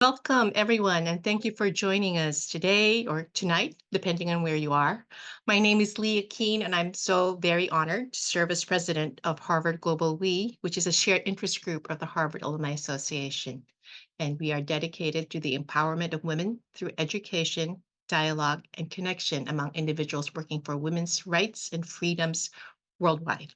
Welcome, everyone, and thank you for joining us today or tonight, depending on where you are. My name is Leah Keene, and I'm so very honored to serve as president of Harvard GlobalWE, which is a shared interest group of the Harvard Alumni Association. And we are dedicated to the empowerment of women through education, dialogue, and connection among individuals working for women's rights and freedoms worldwide.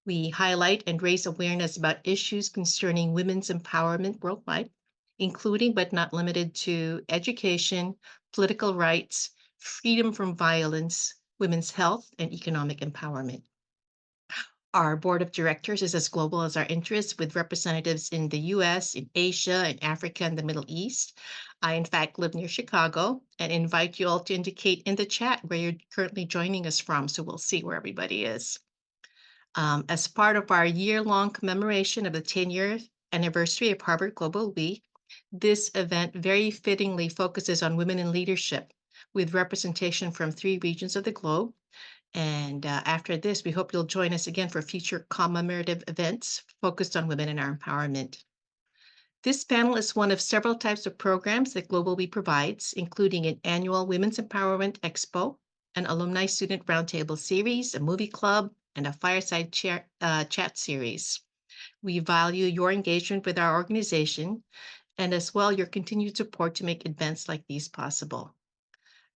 We highlight and raise awareness about issues concerning women's empowerment worldwide, including but not limited to education, political rights, freedom from violence, women's health, and economic empowerment. Our board of directors is as global as our interests, with representatives in the US, in Asia, in Africa, and the Middle East. I, in fact, live near Chicago and invite you all to indicate in the chat where you're currently joining us from, so we'll see where everybody is. As part of our year-long commemoration of the 10-year anniversary of Harvard GlobalWE, this event very fittingly focuses on women in leadership with representation from 3 regions of the globe. And after this, we hope you'll join us again for future commemorative events focused on women and our empowerment. This panel is one of several types of programs that GlobalWE provides, including an annual Women's Empowerment Expo, an alumni student roundtable series, a movie club, and a fireside chat series. We value your engagement with our organization and as well your continued support to make events like these possible.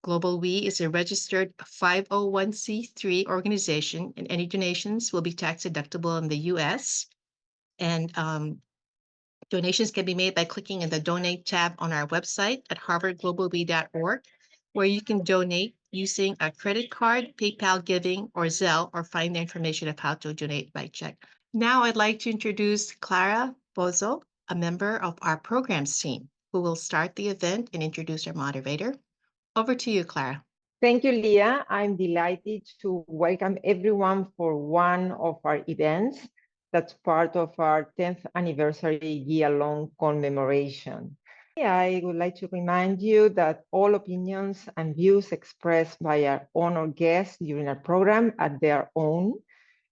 GlobalWE is a registered 501c3 organization, and any donations will be tax deductible in the US. And donations can be made by clicking in the Donate tab on our website at harvardglobalwe.org, where you can donate using a credit card, PayPal giving, or Zelle, or find the information of how to donate by check. Now I'd like to introduce Clara Bozo, a member of our programs team, who will start the event and introduce our moderator. Over to you, Clara. Thank you, Leah. I'm delighted to welcome everyone for one of our events that's part of our 10th anniversary year-long commemoration. I would like to remind you that all opinions and views expressed by our honored guests during our program are their own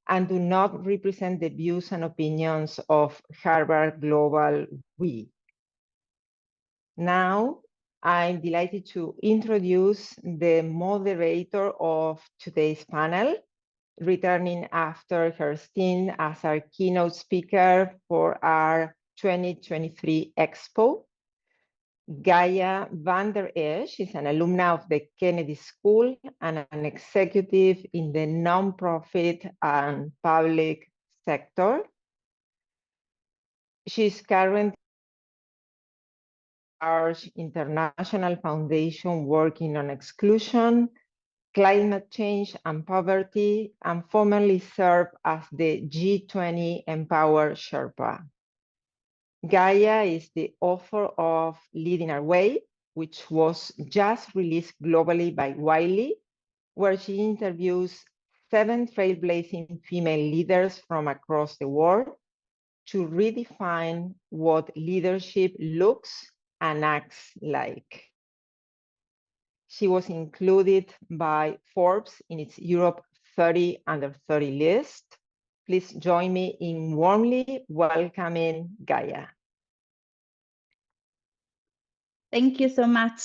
and do not represent the views and opinions of Harvard GlobalWE. Now, I'm delighted to introduce the moderator of today's panel, returning after her stint as our keynote speaker for our 2023 Expo. Gaia van der Esch is an alumna of the Kennedy School and an executive in the nonprofit and public sector. She's currently large international foundation working on exclusion, climate change, and poverty, and formerly served as the G20 Empower Sherpa. Gaia is the author of Leading Our Way, which was just released globally by Wiley, where she interviews 7 trailblazing female leaders from across the world to redefine what leadership looks and acts like. She was included by Forbes in its Europe 30 Under 30 list. Please join me in warmly welcoming Gaia. Thank you so much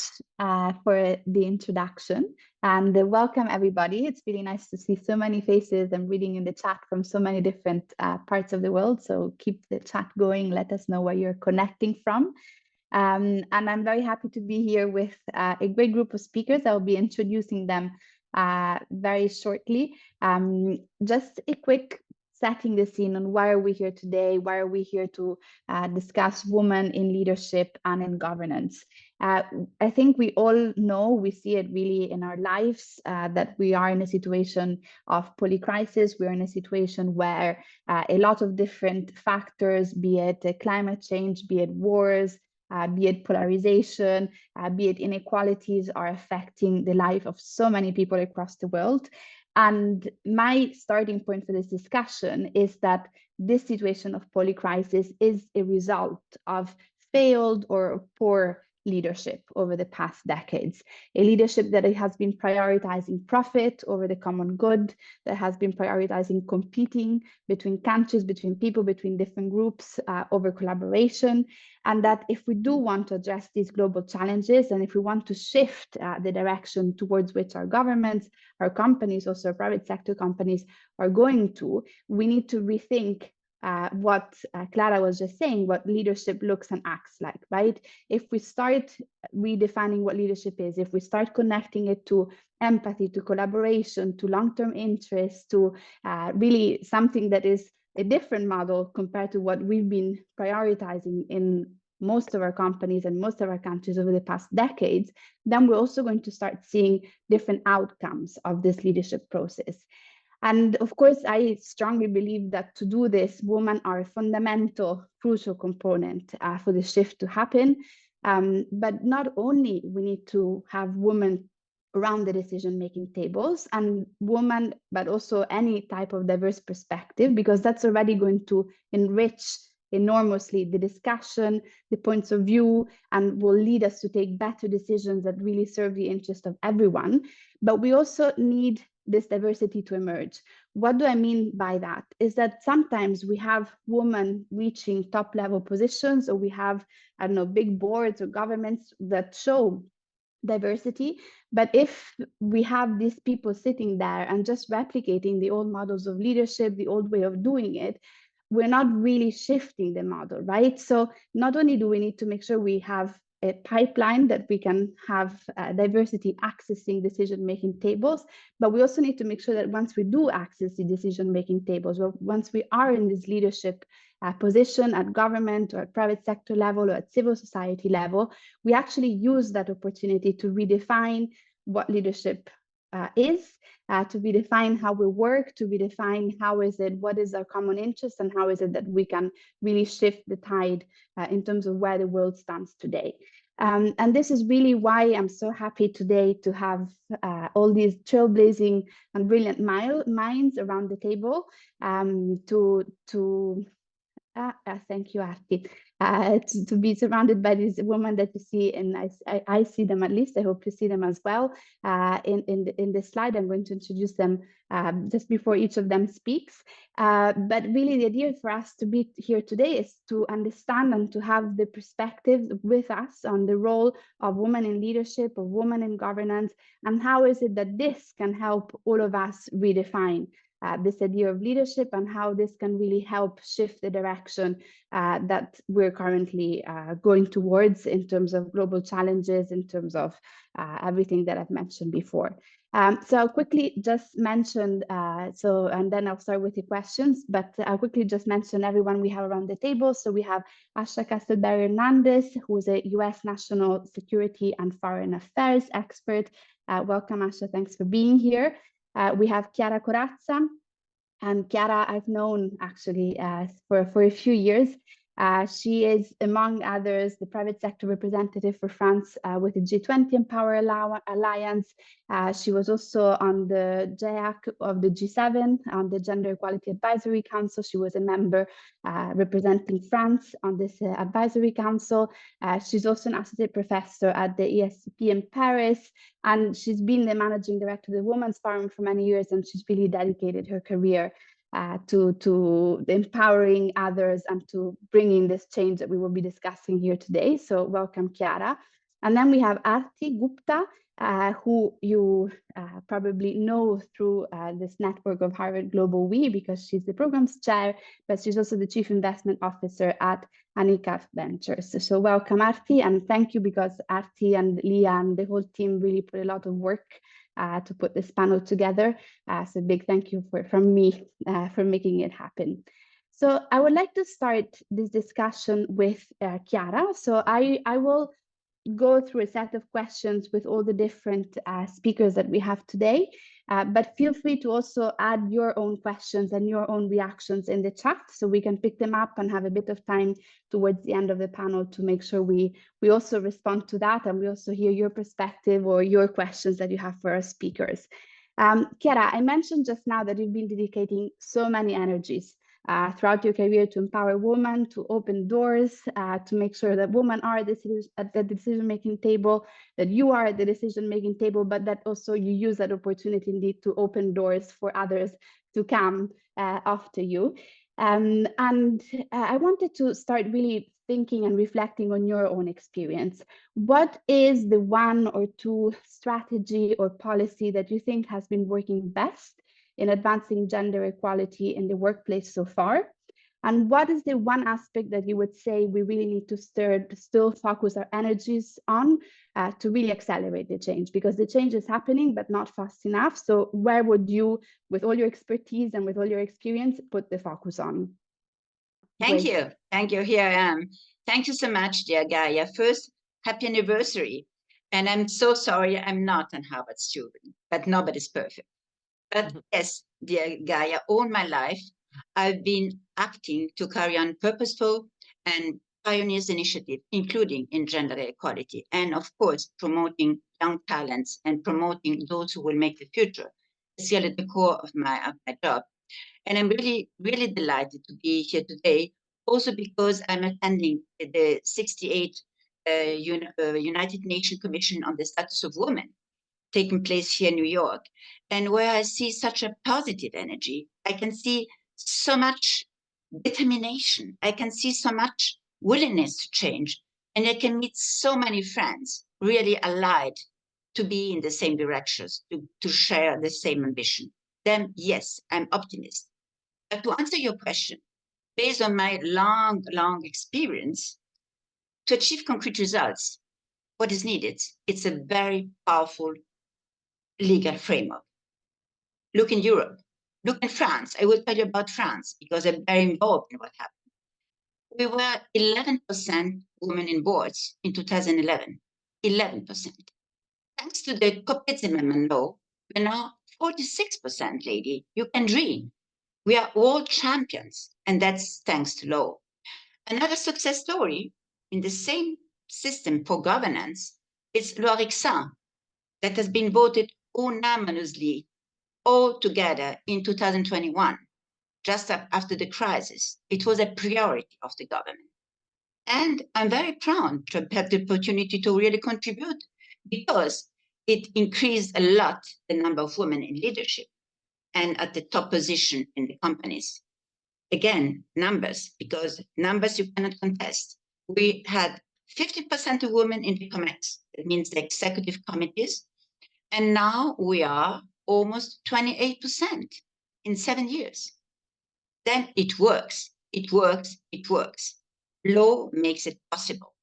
for the introduction, and welcome everybody. It's really nice to see so many faces and reading in the chat from so many different parts of the world. So keep the chat going. Let us know where you're connecting from. And I'm very happy to be here with a great group of speakers. I'll be introducing them very shortly. Just a quick setting the scene on why are we here today, why are we here to discuss women in leadership and in governance. I think we all know, we see it really in our lives, that we are in a situation of polycrisis. We're in a situation where a lot of different factors, be it climate change, be it wars, be it polarization, be it inequalities, are affecting the life of so many people across the world. And my starting point for this discussion is that this situation of polycrisis is a result of failed or poor leadership over the past decades, a leadership that has been prioritizing profit over the common good, that has been prioritizing competing between countries, between people, between different groups over collaboration. And that if we do want to address these global challenges, and if we want to shift the direction towards which our governments, our companies, also our private sector companies are going to, we need to rethink what Clara was just saying, what leadership looks and acts like, right? If we start redefining what leadership is, if we start connecting it to empathy, to collaboration, to long-term interest, to really something that is a different model compared to what we've been prioritizing in most of our companies and most of our countries over the past decades, then we're also going to start seeing different outcomes of this leadership process. And of course, I strongly believe that to do this, women are a fundamental, crucial component for the shift to happen. But not only we need to have women around the decision-making tables and women, but also any type of diverse perspective, because that's already going to enrich enormously the discussion, the points of view, and will lead us to take better decisions that really serve the interest of everyone. But we also need this diversity to emerge. What do I mean by that? Is that sometimes we have women reaching top level positions, or we have, I don't know, big boards or governments that show diversity. But if we have these people sitting there and just replicating the old models of leadership, the old way of doing it, we're not really shifting the model, right? So not only do we need to make sure we have a pipeline that we can have diversity accessing decision-making tables, but we also need to make sure that once we do access the decision-making tables, or once we are in this leadership position at government or at private sector level or at civil society level, we actually use that opportunity to redefine what leadership is, to redefine how we work, to redefine what is our common interest, and how is it that we can really shift the tide in terms of where the world stands today. And this is really why I'm so happy today to have all these trailblazing and brilliant minds around the table thank you, Arti. To be surrounded by these women that you see, and I see them, at least I hope you see them as well. In the slide, I'm going to introduce them just before each of them speaks. But really the idea for us to be here today is to understand and to have the perspective with us on the role of women in leadership, of women in governance, and how is it that this can help all of us redefine this idea of leadership, and how this can really help shift the direction that we're currently going towards in terms of global challenges, in terms of everything that I've mentioned before. So I'll quickly just mention, and then I'll start with the questions, but I'll quickly just mention everyone we have around the table. So we have Asha Castelberry Hernandez, who is a US national security and foreign affairs expert. Welcome, Asha, thanks for being here. We have Chiara Corazza, and Chiara I've known actually for a few years. She is, among others, the private sector representative for France with the G20 Empower Alliance. She was also on the JAC of the G7, on the Gender Equality Advisory Council. She was a member representing France on this advisory council. She's also an associate professor at the ESCP in Paris, and she's been the managing director of the Women's Forum for many years, and she's really dedicated her career to empowering others and to bringing this change that we will be discussing here today. So welcome, Chiara. And then we have Arti Gupta, who you probably know through this network of Harvard GlobalWE, because she's the program's chair, but she's also the chief investment officer at Anika Ventures. So welcome, Arti, and thank you, because Arti and Leah and the whole team really put a lot of work to put this panel together. So big thank you from me for making it happen. So I would like to start this discussion with Chiara. So I will go through a set of questions with all the different speakers that we have today, but feel free to also add your own questions and your own reactions in the chat, so we can pick them up and have a bit of time towards the end of the panel to make sure we also respond to that, and we also hear your perspective or your questions that you have for our speakers. Chiara, I mentioned just now that you've been dedicating so many energies throughout your career to empower women, to open doors, to make sure that women are at the decision-making table, that you are at the decision-making table, but that also you use that opportunity indeed to open doors for others to come after you. And I wanted to start really thinking and reflecting on your own experience. What is the one or two strategy or policy that you think has been working best in advancing gender equality in the workplace so far? And what is the one aspect that you would say we really need to still focus our energies on to really accelerate the change? Because the change is happening, but not fast enough. So where would you, with all your expertise and with all your experience, put the focus on? Thank you. Thank you. Here I am. Thank you so much, dear Gaia. First, happy anniversary. And I'm so sorry I'm not a Harvard student, but nobody's perfect. But yes, dear Gaia, all my life, I've been acting to carry on purposeful and pioneers initiative, including in gender equality, and of course, promoting young talents and promoting those who will make the future. It's really the core of my job. And I'm really, really delighted to be here today, also because I'm attending the 68th United Nations Commission on the Status of Women, taking place here in New York, and where I see such a positive energy. I can see so much determination. I can see so much willingness to change. And I can meet so many friends really allied to be in the same directions, to share the same ambition. Then, yes, I'm optimist. But to answer your question, based on my long, long experience, to achieve concrete results, what is needed? It's a very powerful legal framework. Look in Europe, look in France. I will tell you about France because I'm very involved in what happened. We were 11% women in boards in 2011, 11%. Thanks to the Kopit-Zimmermann law, we're now 46%, lady. You can dream. We are all champions, and that's thanks to law. Another success story in the same system for governance is Loic-Saint, that has been voted unanimously all together in 2021, just after the crisis. It was a priority of the government. And I'm very proud to have the opportunity to really contribute because it increased a lot the number of women in leadership and at the top position in the companies. Again, numbers, because numbers you cannot contest. We had 50% of women in the COMEX, that means the executive committees, and now we are almost 28% in 7 years. Then it works, it works, it works. Law makes it possible.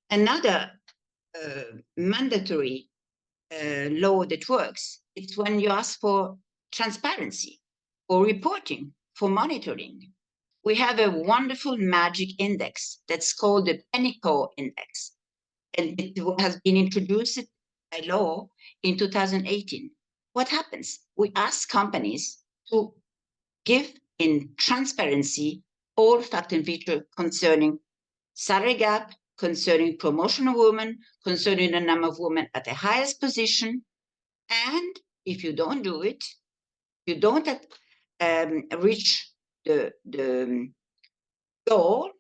Another mandatory law that works is when you ask for transparency, for reporting, for monitoring. We have a wonderful magic index that's called the Pennyco Index, and it has been introduced by law in 2018. What happens? We ask companies to give in transparency all fact and feature concerning salary gap, concerning promotion of women, concerning the number of women at the highest position. And if you don't do it, you don't reach the goal,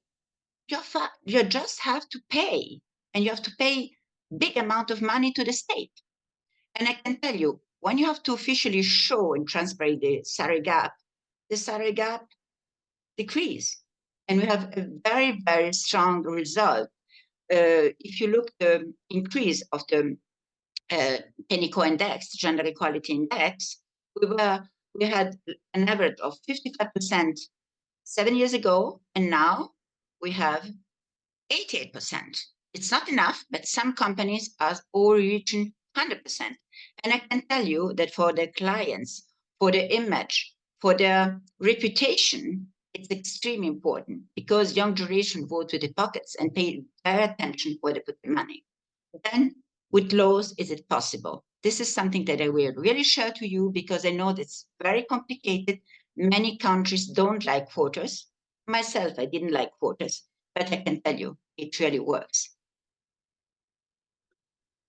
you just have to pay, and you have to pay big amount of money to the state. And I can tell you, when you have to officially show in transparency the salary gap decrease. And we have a very, very strong result. If you look the increase of the Pennyco Index, Gender Equality Index, we had an average of 55% 7 years ago, and now we have 88%. It's not enough, but some companies are all reaching 100%. And I can tell you that for their clients, for their image, for their reputation, it's extremely important because young generation vote with their pockets and pay very attention where they put their money. Then with laws, is it possible? This is something that I will really share to you because I know that's very complicated. Many countries don't like quotas. Myself, I didn't like quotas, but I can tell you, it really works.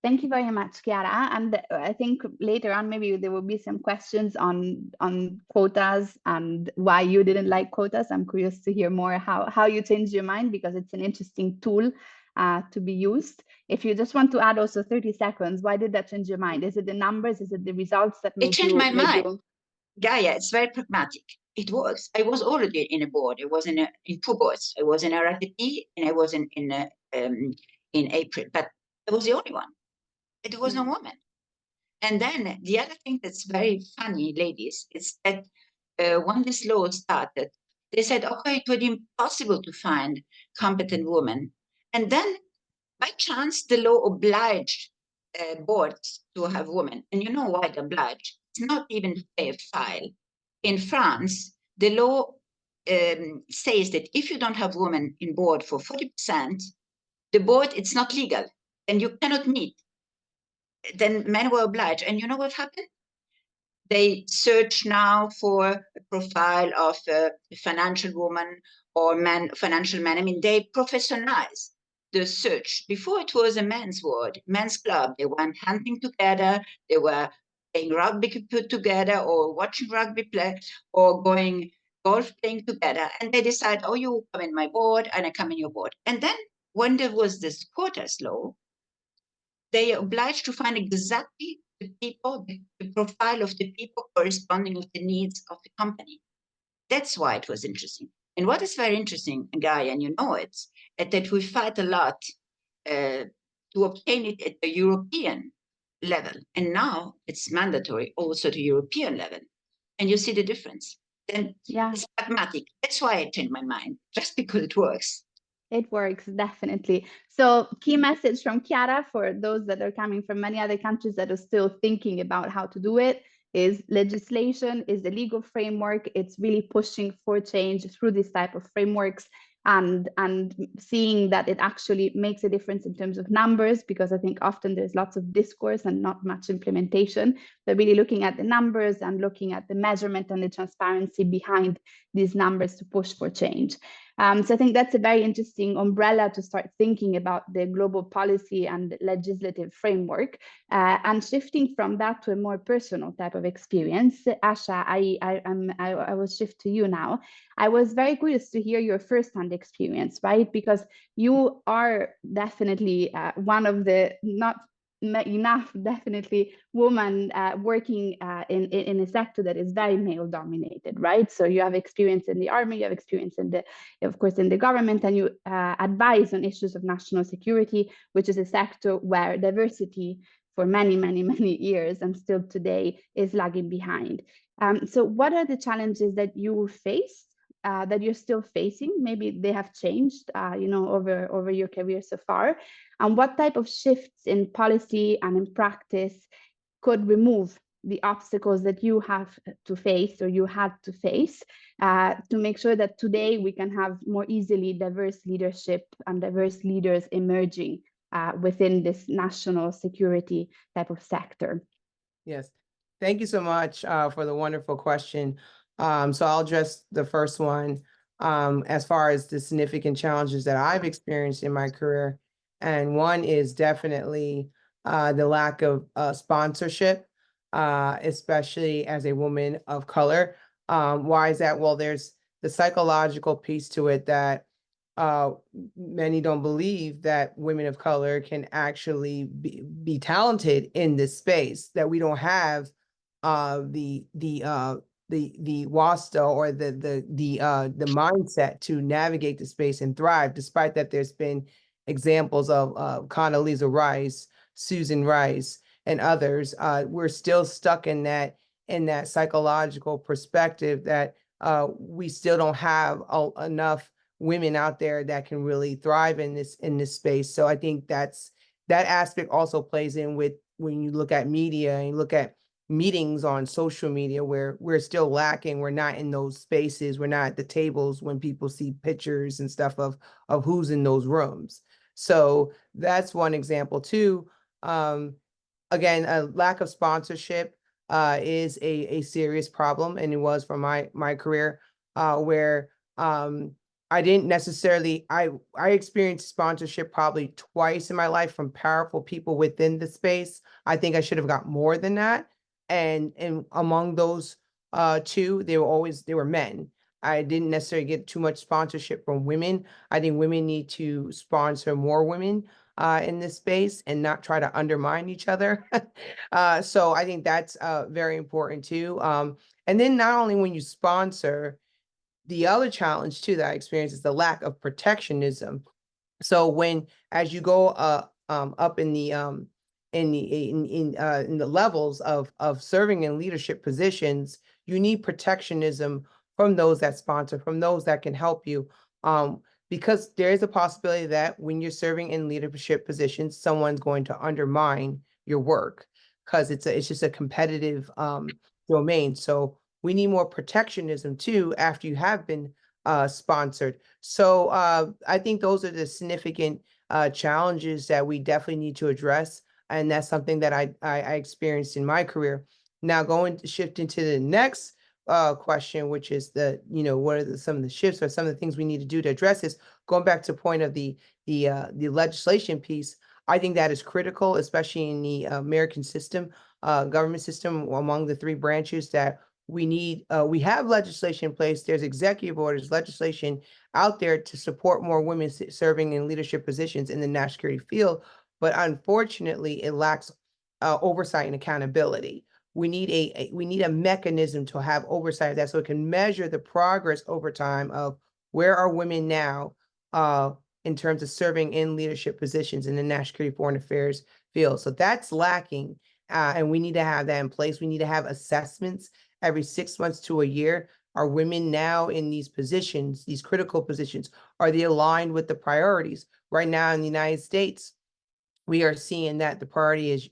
Thank you very much, Chiara. And I think later on, maybe there will be some questions on quotas and why you didn't like quotas. I'm curious to hear more how you changed your mind, because it's an interesting tool to be used. If you just want to add also 30 seconds, why did that change your mind? Is it the numbers? Is it the results that It made changed you? my mind. Gaia, it's very pragmatic. It works. I was already in a board. I was in two boards. I was in RTP and I was in April, but I was the only one. There was no woman. And then the other thing that's very funny, ladies, is that when this law started, they said, okay, it would be impossible to find competent women. And then by chance, the law obliged boards to have women. And you know why it obliged? It's not even to pay a file. In France, the law says that if you don't have women in board for 40%, the board, it's not legal and you cannot meet. Then men were obliged. And you know what happened? They search now for a profile of a financial woman or financial man. I mean, they professionalize the search. Before it was a men's ward, men's club. They went hunting together. They were playing rugby put together or watching rugby play or going golf playing together. And they decide, oh, you come in my board and I come in your board. And then when there was this quotas law, they are obliged to find exactly the people, the profile of the people corresponding with the needs of the company. That's why it was interesting. And what is very interesting, Guy, and you know it, that we fight a lot to obtain it at the European level. And now it's mandatory also to European level. And you see the difference. Then it's pragmatic. That's why I changed my mind, just because it works. It works, definitely. So key message from Chiara for those that are coming from many other countries that are still thinking about how to do it is legislation, is the legal framework. It's really pushing for change through this type of frameworks and seeing that it actually makes a difference in terms of numbers, because I think often there's lots of discourse and not much implementation. But really looking at the numbers and looking at the measurement and the transparency behind these numbers to push for change. So I think that's a very interesting umbrella to start thinking about the global policy and legislative framework. And shifting from that to a more personal type of experience, Asha, I will shift to you now. I was very curious to hear your firsthand experience, right? Because you are definitely one of the not enough definitely women working in a sector that is very male dominated, right? So you have experience in the army, you have experience in the, of course, in the government, and you advise on issues of national security, which is a sector where diversity for many, many, many years and still today is lagging behind. So what are the challenges that you face, that you're still facing? Maybe they have changed, over your career so far. And what type of shifts in policy and in practice could remove the obstacles that you have to face or you had to face to make sure that today we can have more easily diverse leadership and diverse leaders emerging within this national security type of sector? Yes, thank you so much for the wonderful question. So I'll address the first one as far as the significant challenges that I've experienced in my career. And one is definitely the lack of sponsorship, especially as a woman of color. Why is that? Well, there's the psychological piece to it that many don't believe that women of color can actually be talented in this space, that we don't have the wasta or the mindset to navigate the space and thrive, despite that there's been examples of Condoleezza Rice, Susan Rice, and others. We're still stuck in that psychological perspective that we still don't have enough women out there that can really thrive in this space. So I think that aspect also plays in with when you look at media and you look at meetings on social media where we're still lacking. We're not in those spaces. We're not at the tables when people see pictures and stuff of who's in those rooms. So that's one example too. Again, a lack of sponsorship is a serious problem, and it was for my career where I didn't necessarily, I experienced sponsorship probably twice in my life from powerful people within the space. I think I should have got more than that. And among those two, they were men. I didn't necessarily get too much sponsorship from women. I think women need to sponsor more women in this space and not try to undermine each other. So I think that's very important too. And then not only when you sponsor, the other challenge too that I experience is the lack of protectionism. So when as you go up in the in the levels of serving in leadership positions, you need protectionism from those that sponsor, from those that can help you. Because there is a possibility that when you're serving in leadership positions, someone's going to undermine your work because it's just a competitive domain. So we need more protectionism too after you have been sponsored. So I think those are the significant challenges that we definitely need to address. And that's something that I experienced in my career. Now going to shift into the next question, which is what are some of the shifts or some of the things we need to do to address this? Going back to point of the legislation piece, I think that is critical, especially in the American system, government system among the three branches that we have legislation in place. There's executive orders, legislation out there to support more women serving in leadership positions in the national security field. But unfortunately, it lacks oversight and accountability. We need a mechanism to have oversight of that so it can measure the progress over time of where are women now in terms of serving in leadership positions in the national security foreign affairs field. So that's lacking. And we need to have that in place. We need to have assessments every 6 months to a year. Are women now in these positions, these critical positions? Are they aligned with the priorities? Right now in the United States, we are seeing that the priority is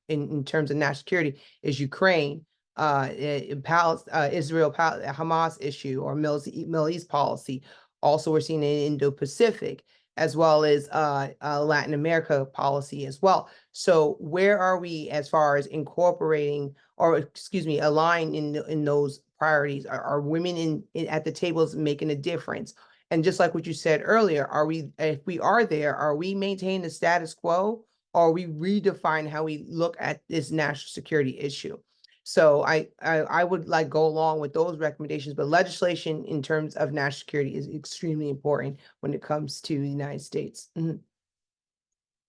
in terms of national security is Ukraine, Israel, Hamas issue, or Middle East policy. Also, we're seeing it in Indo-Pacific as well as Latin America policy as well. So where are we as far as incorporating, or excuse me, aligned in those priorities? Are women at the tables making a difference? And just like what you said earlier, if we are there, are we maintaining the status quo, or are we redefine how we look at this national security issue? So I would like go along with those recommendations, but legislation in terms of national security is extremely important when it comes to the United States. Mm-hmm.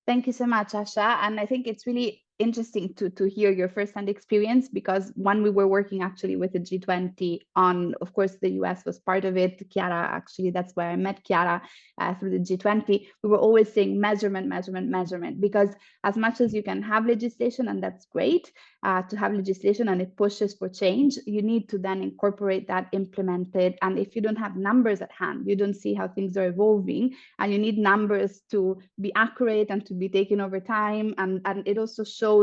Thank you so much, Asha. And I think it's really interesting to hear your firsthand experience, because when we were working actually with the G20 on, of course, the US was part of it. Chiara, actually, that's where I met Chiara through the G20. We were always saying measurement, measurement, measurement, because as much as you can have legislation, and that's great to have legislation and it pushes for change, you need to then incorporate that, implement it. And if you don't have numbers at hand, you don't see how things are evolving, and you need numbers to be accurate and to be taken over time. And it also shows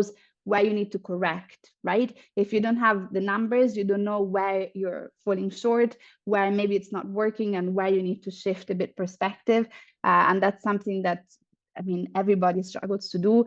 where you need to correct, right? If you don't have the numbers, you don't know where you're falling short, where maybe it's not working, and where you need to shift a bit perspective. And that's something that, I mean, everybody struggles to do.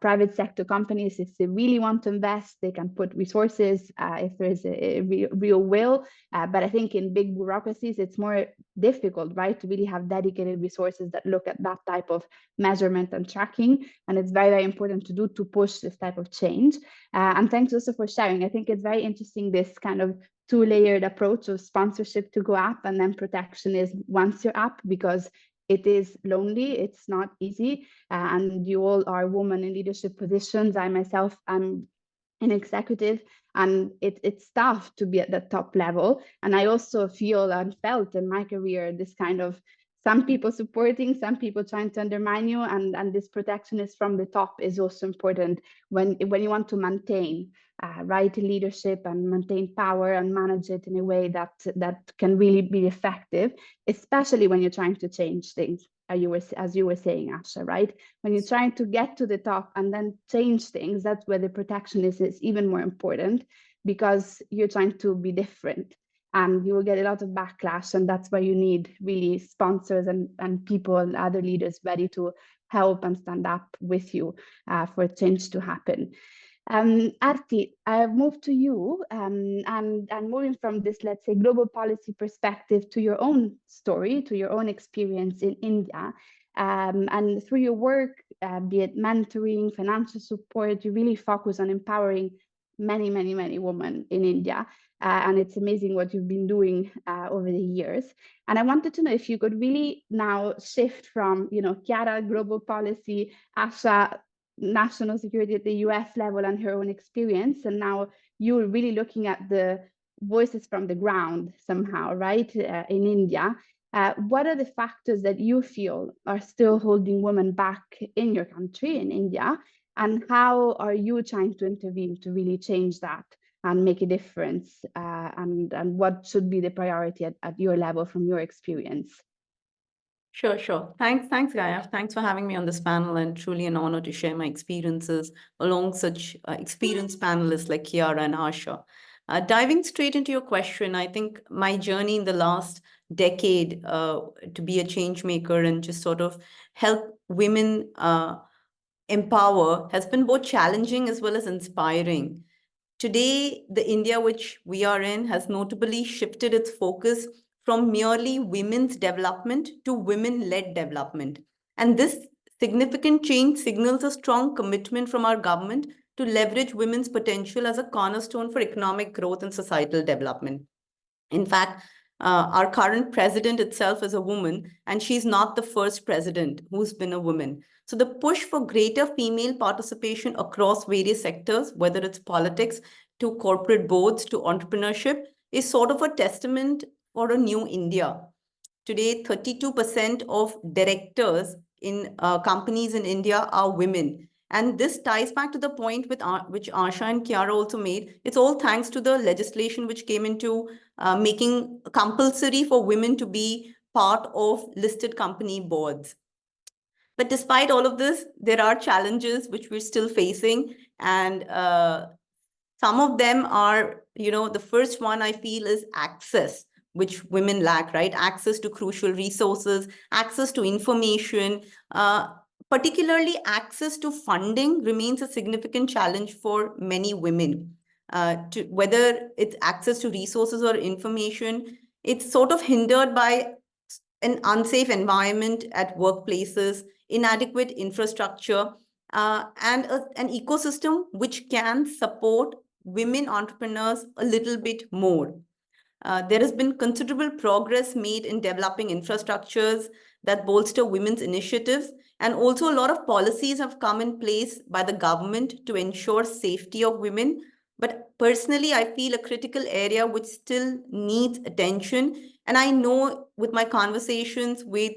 Private sector companies, if they really want to invest, they can put resources if there is a real will. But I think in big bureaucracies, it's more difficult, right, to really have dedicated resources that look at that type of measurement and tracking. And it's very, very important to do to push this type of change. And thanks also for sharing. I think it's very interesting, this kind of two-layered approach of sponsorship to go up and then protectionism once you're up, because it is lonely, it's not easy, and you all are women in leadership positions. I myself, I'm an executive, and it's tough to be at the top level. And I also feel and felt in my career this kind of some people supporting, some people trying to undermine you, and this protectionist from the top is also important when you want to maintain right leadership and maintain power and manage it in a way that can really be effective, especially when you're trying to change things. As you were saying, Asha, right? When you're trying to get to the top and then change things, that's where the protectionist is even more important, because you're trying to be different and you will get a lot of backlash. And that's why you need really sponsors and people and other leaders ready to help and stand up with you for change to happen. Arti, I move to you, and moving from this, let's say, global policy perspective to your own story, to your own experience in India. And through your work, be it mentoring, financial support, you really focus on empowering many, many, many women in India. And it's amazing what you've been doing over the years. And I wanted to know if you could really now shift from, Chiara, global policy, Asha, national security at the US level and her own experience. And now you're really looking at the voices from the ground somehow, right, in India. What are the factors that you feel are still holding women back in your country, in India? And how are you trying to intervene to really change that and make a difference? And what should be the priority at your level from your experience? Sure. Thanks, Gaia. Thanks for having me on this panel, and truly an honor to share my experiences along such experienced panelists like Chiara and Asha. Diving straight into your question, I think my journey in the last decade to be a change maker and just sort of help women empower has been both challenging as well as inspiring. Today, the India which we are in has notably shifted its focus from merely women's development to women-led development. And this significant change signals a strong commitment from our government to leverage women's potential as a cornerstone for economic growth and societal development. In fact, our current president itself is a woman, and she's not the first president who's been a woman. So the push for greater female participation across various sectors, whether it's politics to corporate boards to entrepreneurship, is sort of a testament for a new India. Today, 32% of directors in companies in India are women. And this ties back to the point which Asha and Chiara also made. It's all thanks to the legislation which came into making compulsory for women to be part of listed company boards. But despite all of this, there are challenges which we're still facing. And some of them are, the first one I feel is access, which women lack, right? Access to crucial resources, access to information, particularly access to funding remains a significant challenge for many women. Whether it's access to resources or information, it's sort of hindered by an unsafe environment at workplaces, inadequate infrastructure, and an ecosystem which can support women entrepreneurs a little bit more. There has been considerable progress made in developing infrastructures that bolster women's initiatives, and also a lot of policies have come in place by the government to ensure safety of women. But personally, I feel a critical area which still needs attention. And I know with my conversations with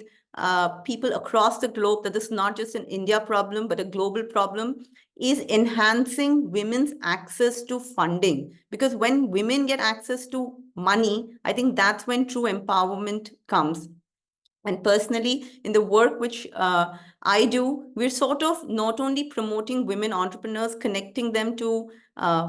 people across the globe that this is not just an India problem, but a global problem, is enhancing women's access to funding. Because when women get access to money, I think that's when true empowerment comes. And personally, in the work which I do, we're sort of not only promoting women entrepreneurs, connecting them to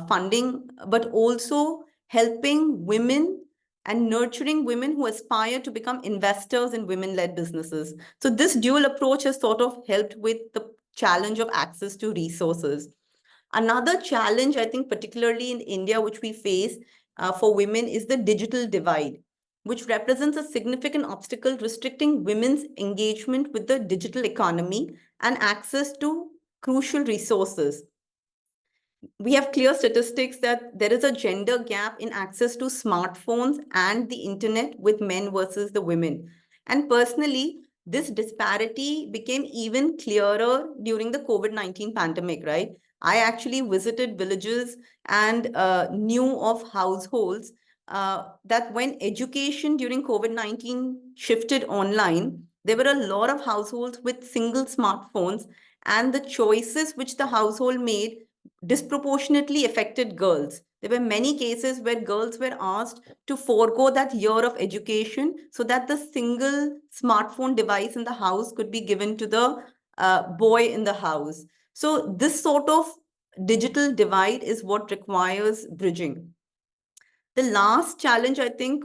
funding, but also helping women and nurturing women who aspire to become investors in women-led businesses. So this dual approach has sort of helped with the challenge of access to resources. Another challenge, I think, particularly in India, which we face for women is the digital divide, which represents a significant obstacle restricting women's engagement with the digital economy and access to crucial resources. We have clear statistics that there is a gender gap in access to smartphones and the internet with men versus the women. And personally, this disparity became even clearer during the COVID-19 pandemic, right? I actually visited villages and knew of households that when education during COVID-19 shifted online, there were a lot of households with single smartphones, and the choices which the household made disproportionately affected girls. There were many cases where girls were asked to forego that year of education so that the single smartphone device in the house could be given to the boy in the house. So this sort of digital divide is what requires bridging. The last challenge, I think,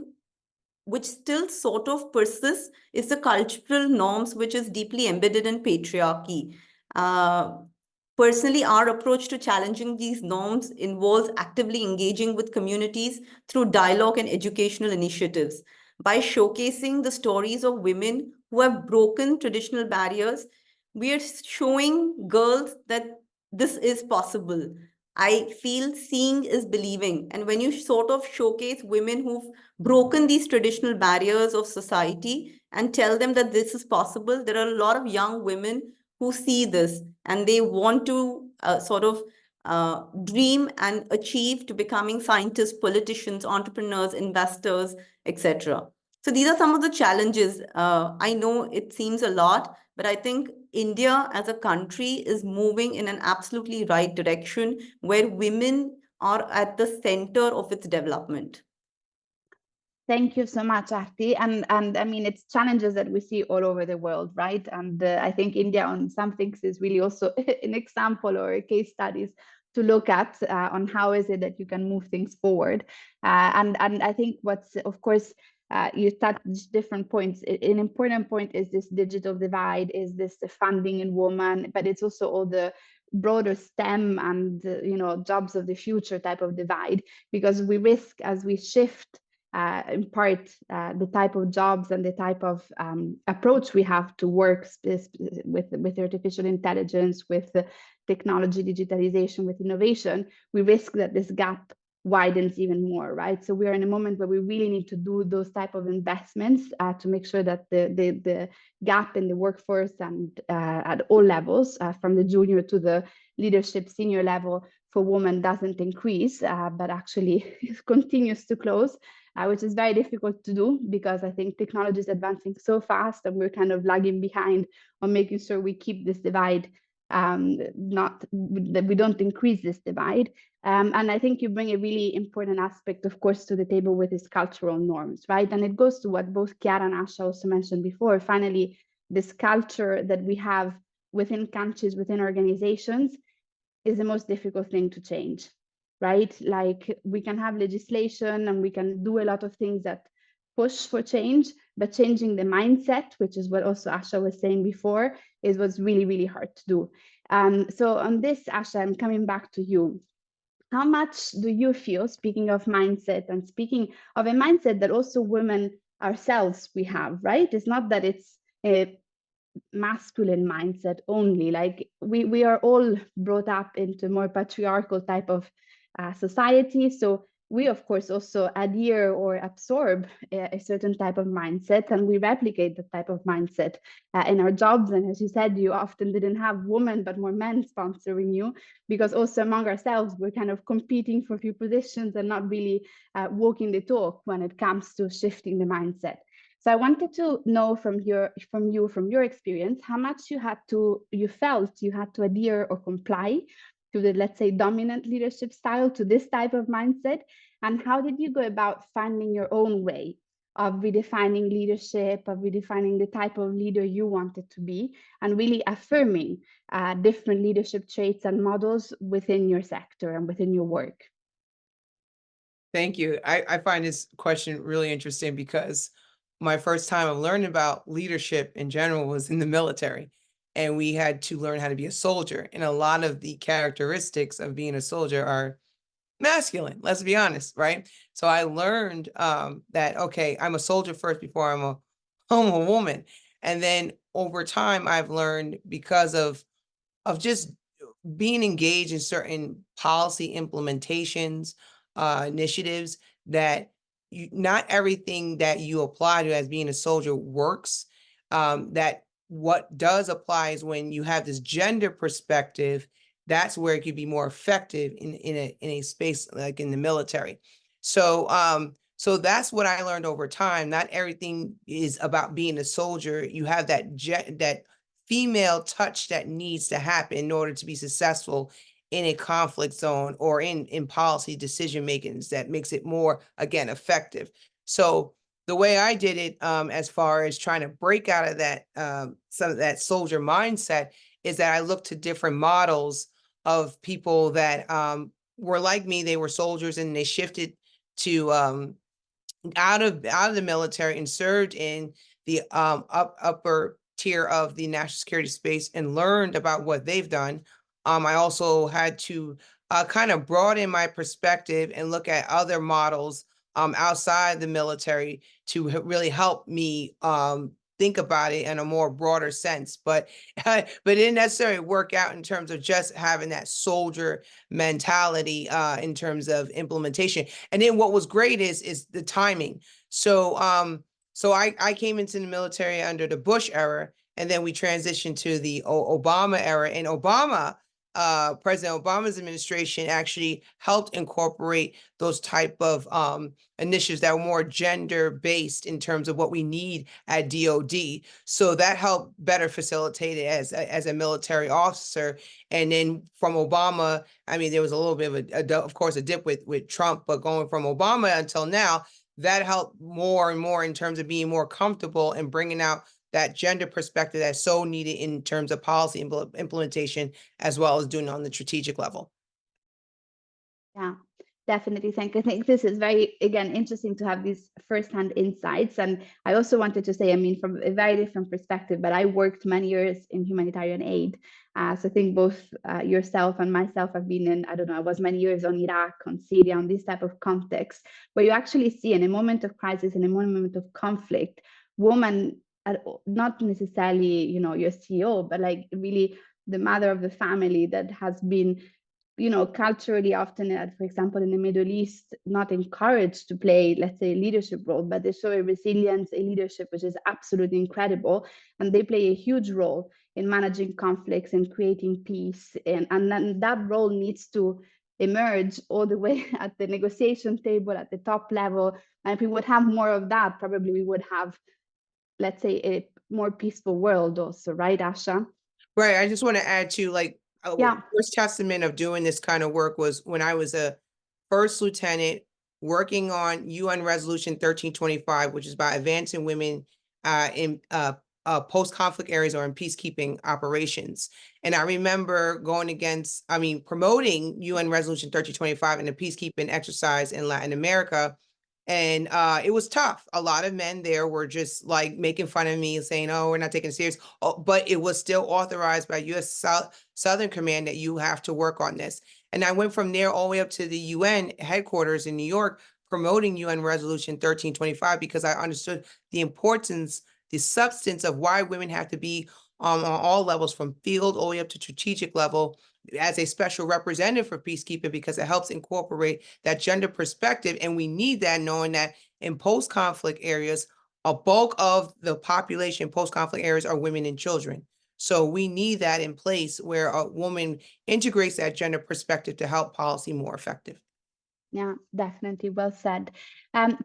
which still sort of persists, is the cultural norms, which is deeply embedded in patriarchy. Personally, our approach to challenging these norms involves actively engaging with communities through dialogue and educational initiatives. By showcasing the stories of women who have broken traditional barriers, we are showing girls that this is possible. I feel seeing is believing. And when you sort of showcase women who've broken these traditional barriers of society and tell them that this is possible, there are a lot of young women who see this and they want to dream and achieve to becoming scientists, politicians, entrepreneurs, investors, etc. So these are some of the challenges. I know it seems a lot, but I think India as a country is moving in an absolutely right direction where women are at the center of its development. Thank you so much, Arti. And I mean, it's challenges that we see all over the world, right? And I think India on some things is really also an example or a case studies to look at on how is it that you can move things forward. And I think what's, of course, you touched different points. An important point is this digital divide, is this the funding in women, but it's also all the broader STEM and, jobs of the future type of divide, because we risk as we shift in part the type of jobs and the type of approach we have to work with artificial intelligence, with technology, digitalization, with innovation, we risk that this gap widens even more, right? So we are in a moment where we really need to do those type of investments to make sure that the gap in the workforce and at all levels, from the junior to the leadership senior level for women doesn't increase, but actually continues to close. Which is very difficult to do because I think technology is advancing so fast and we're kind of lagging behind on making sure we keep this divide, that we don't increase this divide. And I think you bring a really important aspect, of course, to the table with these cultural norms, right? And it goes to what both Chiara and Asha also mentioned before. Finally, this culture that we have within countries, within organizations, is the most difficult thing to change, right? Like we can have legislation and we can do a lot of things that push for change, but changing the mindset, which is what also Asha was saying before, is what's really, really hard to do. So on this, Asha, I'm coming back to you. How much do you feel, speaking of mindset and speaking of a mindset that also women ourselves we have, right? It's not that it's a masculine mindset only, like we are all brought up into more patriarchal type of society, so we of course also adhere or absorb a certain type of mindset, and we replicate that type of mindset in our jobs. And as you said, you often didn't have women but more men sponsoring you, because also among ourselves we're kind of competing for a few positions and not really walking the talk when it comes to shifting the mindset. So I wanted to know from your experience, how much you felt you had to adhere or comply to the, let's say, dominant leadership style, to this type of mindset, and how did you go about finding your own way of redefining leadership, of redefining the type of leader you wanted to be, and really affirming different leadership traits and models within your sector and within your work? Thank you. I find this question really interesting because my first time of learning about leadership in general was in the military, and we had to learn how to be a soldier. And a lot of the characteristics of being a soldier are masculine, let's be honest, right? So I learned that, okay, I'm a soldier first before I'm a woman. And then over time, I've learned, because of just being engaged in certain policy implementations, initiatives, that not everything that you apply to as being a soldier works. That what does apply is when you have this gender perspective, that's where it could be more effective in a space like in the military. So so that's what I learned over time. Not everything is about being a soldier. You have that female touch that needs to happen in order to be successful in a conflict zone or in policy decision makings that makes it more, again, effective. So the way I did it, as far as trying to break out of that some of that soldier mindset, is that I looked to different models of people that were like me. They were soldiers and they shifted to out of the military and served in the upper tier of the national security space and learned about what they've done. I also had to kind of broaden my perspective and look at other models outside the military to really help me think about it in a more broader sense. But but it didn't necessarily work out in terms of just having that soldier mentality in terms of implementation. And then what was great is the timing. So I came into the military under the Bush era, and then we transitioned to the Obama era. And President Obama's administration actually helped incorporate those type of initiatives that were more gender-based in terms of what we need at DoD. So that helped better facilitate it as a military officer. And then from Obama, I mean, there was a little bit of of course, a dip with Trump, but going from Obama until now, that helped more and more in terms of being more comfortable and bringing out that gender perspective that's so needed in terms of policy implementation, as well as doing it on the strategic level. Yeah, definitely. I think this is very, again, interesting to have these firsthand insights. And I also wanted to say, I mean, from a very different perspective, but I worked many years in humanitarian aid. So I think both yourself and myself have been in, I don't know, I was many years on Iraq, on Syria, on this type of context, where you actually see in a moment of crisis, in a moment of conflict, women, not necessarily, you know, your CEO, but like really the mother of the family that has been, you know, culturally often, for example, in the Middle East, not encouraged to play, let's say, a leadership role, but they show a resilience, a leadership, which is absolutely incredible. And they play a huge role in managing conflicts and creating peace. And then that role needs to emerge all the way at the negotiation table, at the top level. And if we would have more of that, probably we would have, let's say, a more peaceful world also, right, Asha? Right. I just want to add to like, Yeah. first testament of doing this kind of work was when I was a first lieutenant working on UN Resolution 1325, which is about advancing women in post-conflict areas or in peacekeeping operations. And I remember promoting UN Resolution 1325 in a peacekeeping exercise in Latin America. And it was tough. A lot of men there were just like making fun of me and saying, "Oh, we're not taking it serious." Oh, but it was still authorized by U.S. Southern Command that you have to work on this. And I went from there all the way up to the UN headquarters in New York, promoting UN Resolution 1325 because I understood the importance, the substance of why women have to be on all levels, from field all the way up to strategic level, as a special representative for peacekeeping, because it helps incorporate that gender perspective. And we need that, knowing that in post-conflict areas, a bulk of the population in post-conflict areas are women and children. So we need that in place where a woman integrates that gender perspective to help policy more effective. Yeah, definitely. Well said.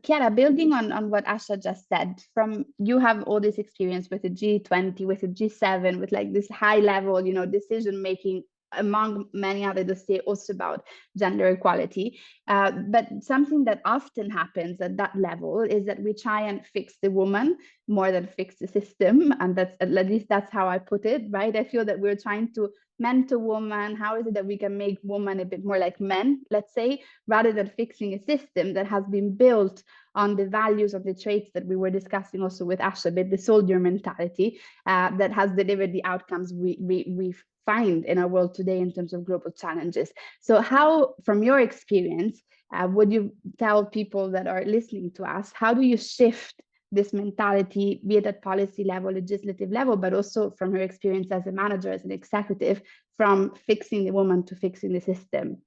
Chiara, building on what Asha just said, from you have all this experience with the G20, with the G7, with like this high level, you know, decision making among many other dossiers also about gender equality. But something that often happens at that level is that we try and fix the woman more than fix the system. And that's, at least that's how I put it, right? I feel that we're trying to mentor women. How is it that we can make women a bit more like men, let's say, rather than fixing a system that has been built on the values of the traits that we were discussing also with Asha, the soldier mentality that has delivered the outcomes we find in our world today in terms of global challenges. So how, from your experience, would you tell people that are listening to us, how do you shift this mentality, be it at policy level, legislative level, but also from your experience as a manager, as an executive, from fixing the woman to fixing the system?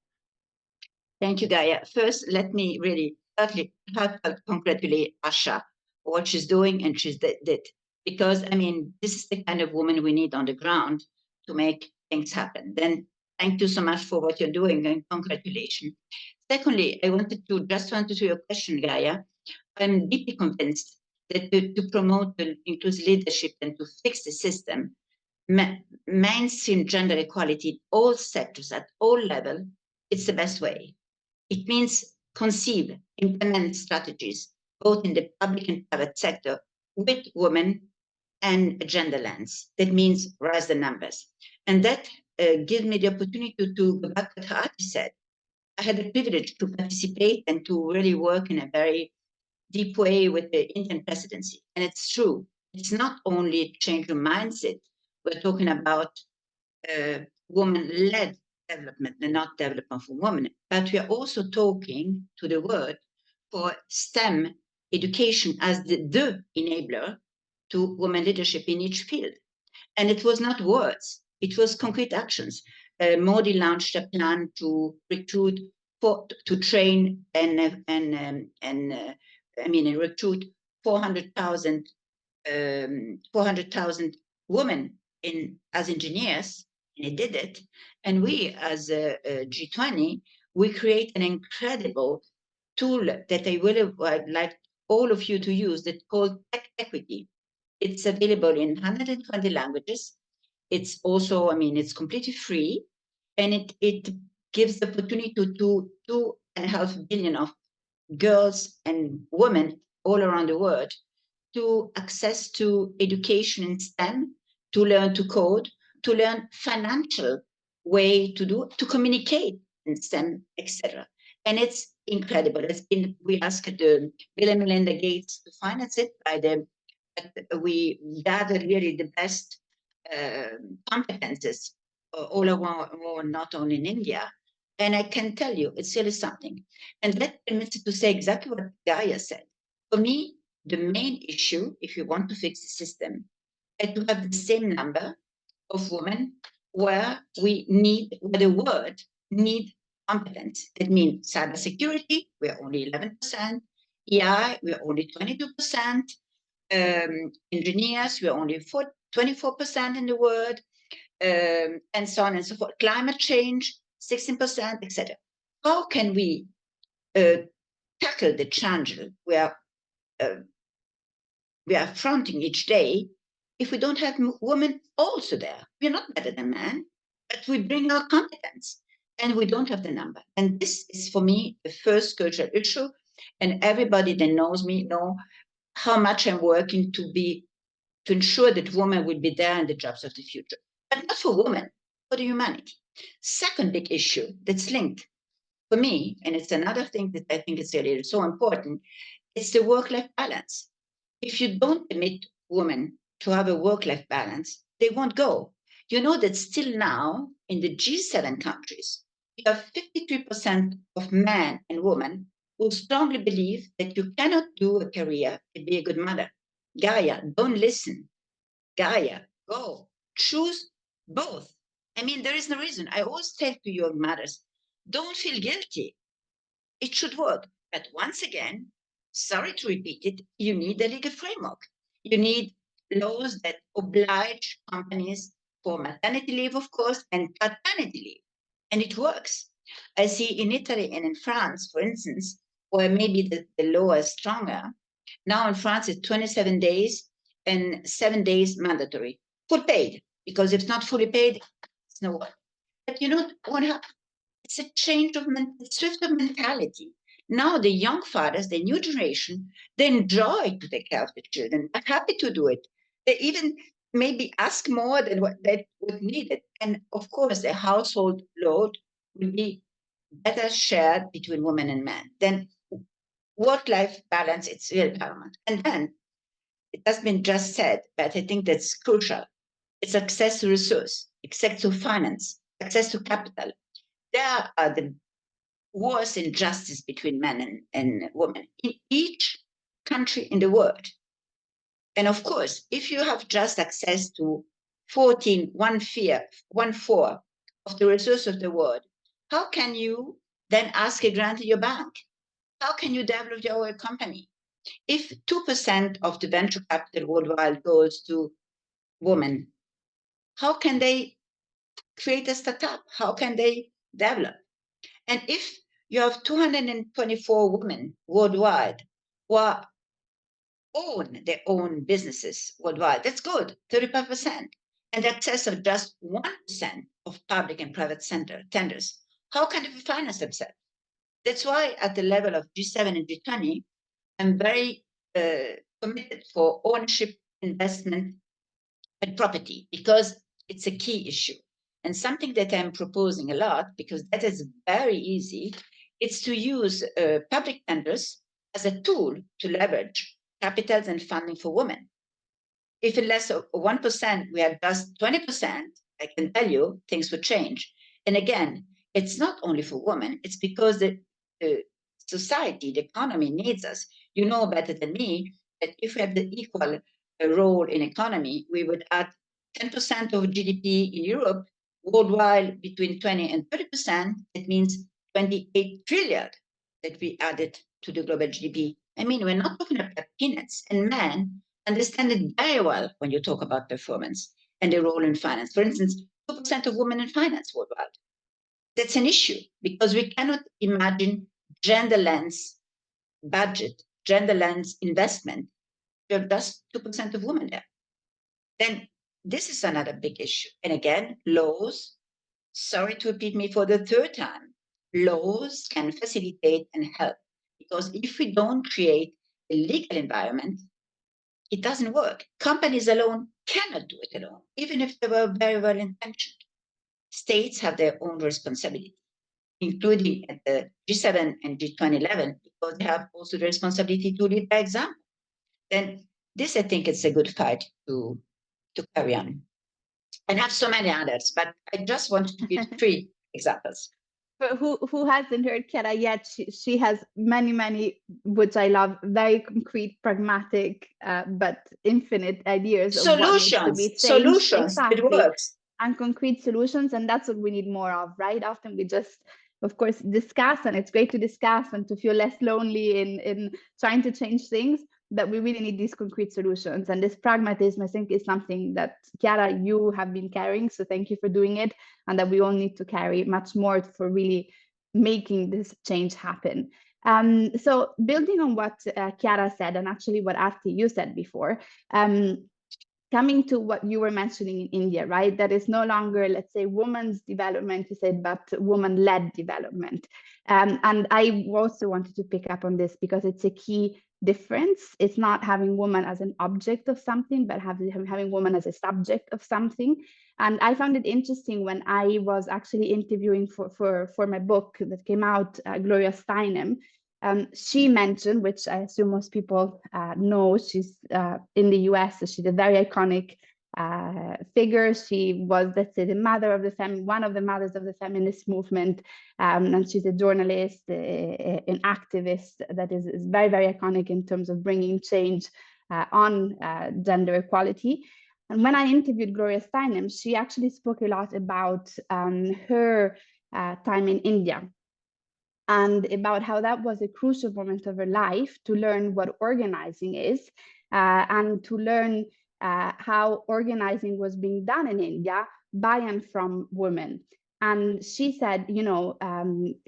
Thank you, Gaia. First, let me really congratulate Asha for what she's doing and she's did. Because, I mean, this is the kind of woman we need on the ground to make things happen. Then thank you so much for what you're doing and congratulations. Secondly, I wanted to just answer to your question, Gaia. I'm deeply convinced that to promote inclusive leadership and to fix the system, mainstream gender equality in all sectors at all levels, it's the best way. It means conceive, implement strategies, both in the public and private sector, with women and a gender lens. That means rise the numbers. And that gives me the opportunity to go back to what Hati said. I had the privilege to participate and to really work in a very deep way with the Indian presidency. And it's true. It's not only change your mindset. We're talking about woman-led development and not development for women. But we are also talking to the world for STEM education as the enabler to women leadership in each field. And it was not words, it was concrete actions. Modi launched a plan to recruit, to train and recruit 400,000 women as engineers, and he did it. And we, as a G20, we create an incredible tool that I would like all of you to use that's called Tech Equity. It's available in 120 languages. It's also, it's completely free, and it gives the opportunity to 2.5 billion of girls and women all around the world to access to education in STEM, to learn to code, to learn financial way to communicate in STEM, etc. And it's incredible. We asked the Bill and Melinda Gates to finance it we gathered really the best competences all around, not only in India. And I can tell you, it's really something. And that permits to say exactly what Gaia said. For me, the main issue, if you want to fix the system, is to have the same number of women where the world need competence. That means cybersecurity, we're only 11%, AI, we're only 22%, engineers, we're only 24% in the world, and so on and so forth. Climate change, 16%, etc. How can we tackle the challenge we are fronting each day if we don't have women also there? We're not better than men, but we bring our competence, and we don't have the number. And this is, for me, the first cultural issue. And everybody that knows me know how much I'm working to ensure that women will be there in the jobs of the future, but not for women, for the humanity. Second big issue that's linked for me, and it's another thing that I think is really so important, it's the work-life balance. If you don't permit women to have a work-life balance, they won't go. You know that still now in the G7 countries, you have 53% of men and women who strongly believe that you cannot do a career and be a good mother. Gaia, don't listen. Gaia, go. Choose both. There is no reason. I always tell to your mothers, don't feel guilty. It should work. But once again, sorry to repeat it, you need a legal framework. You need laws that oblige companies for maternity leave, of course, and paternity leave. And it works. I see in Italy and in France, for instance, where maybe the law is stronger. Now in France, it's 27 days and 7 days mandatory, full paid, because if not fully paid, it's no work. But you know what happened? It's a change of shift of mentality. Now the young fathers, the new generation, they enjoy to take care of the children. Are happy to do it. They even maybe ask more than what they would need it. And of course, the household load will be better shared between women and men. Then work-life balance, it's really paramount. And then it has been just said, but I think that's crucial. It's access to resource, access to finance, access to capital. There are the worst injustice between men and women in each country in the world. And of course, if you have just access to 1/4 of the resources of the world, how can you then ask a grant to your bank? How can you develop your company? If 2% of the venture capital worldwide goes to women, how can they create a startup? How can they develop? And if you have 224 women worldwide who own their own businesses worldwide, that's good, 35%. And the access of just 1% of public and private tenders, how can they finance themselves? That's why at the level of G7 and G20, I'm very committed for ownership, investment, and property, because it's a key issue. And something that I'm proposing a lot, because that is very easy, it's to use public tenders as a tool to leverage capitals and funding for women. If in less of 1%, we have just 20%, I can tell you things would change. And again, it's not only for women, it's because the society, the economy needs us. You know better than me that if we have the equal role in economy, we would add 10% of GDP in Europe, worldwide between 20 and 30%. It means 28 trillion that we added to the global GDP. I mean, we're not talking about peanuts, and men understand it very well when you talk about performance and the role in finance. For instance, 2% of women in finance worldwide. That's an issue because we cannot imagine gender lens budget, gender lens investment. There just 2% of women there. Then this is another big issue. And again, laws, sorry to repeat me for the third time, laws can facilitate and help. Because if we don't create a legal environment, it doesn't work. Companies alone cannot do it alone, even if they were very well intentioned. States have their own responsibility, including at the G7 and G20 level, because they have also the responsibility to lead by example. Then this, I think, is a good fight to carry on. And I have so many others, but I just want to give 3 examples. For who hasn't heard Chiara yet, she has many, which I love, very concrete, pragmatic, but infinite ideas of what needs to be changed. Solutions, exactly. It works. And concrete solutions, and that's what we need more of, right? Often we just, of course, discuss, and it's great to discuss and to feel less lonely in trying to change things, but we really need these concrete solutions. And this pragmatism, I think, is something that, Chiara, you have been carrying, so thank you for doing it, and that we all need to carry much more for really making this change happen. So building on what Chiara said, and actually what Arti, you said before, coming to what you were mentioning in India, right? That is no longer, let's say, women's development, you said, but woman-led development. And I also wanted to pick up on this because it's a key difference. It's not having woman as an object of something, but having woman as a subject of something. And I found it interesting when I was actually interviewing for my book that came out, Gloria Steinem. She mentioned, which I assume most people know, she's in the US, so she's a very iconic figure. She was, let's say, the mother of the one of the mothers of the feminist movement, and she's a journalist, an activist that is very iconic in terms of bringing change on gender equality. And when I interviewed Gloria Steinem, she actually spoke a lot about her time in India, and about how that was a crucial moment of her life to learn what organizing is, and to learn how organizing was being done in India by and from women. And she said, you know,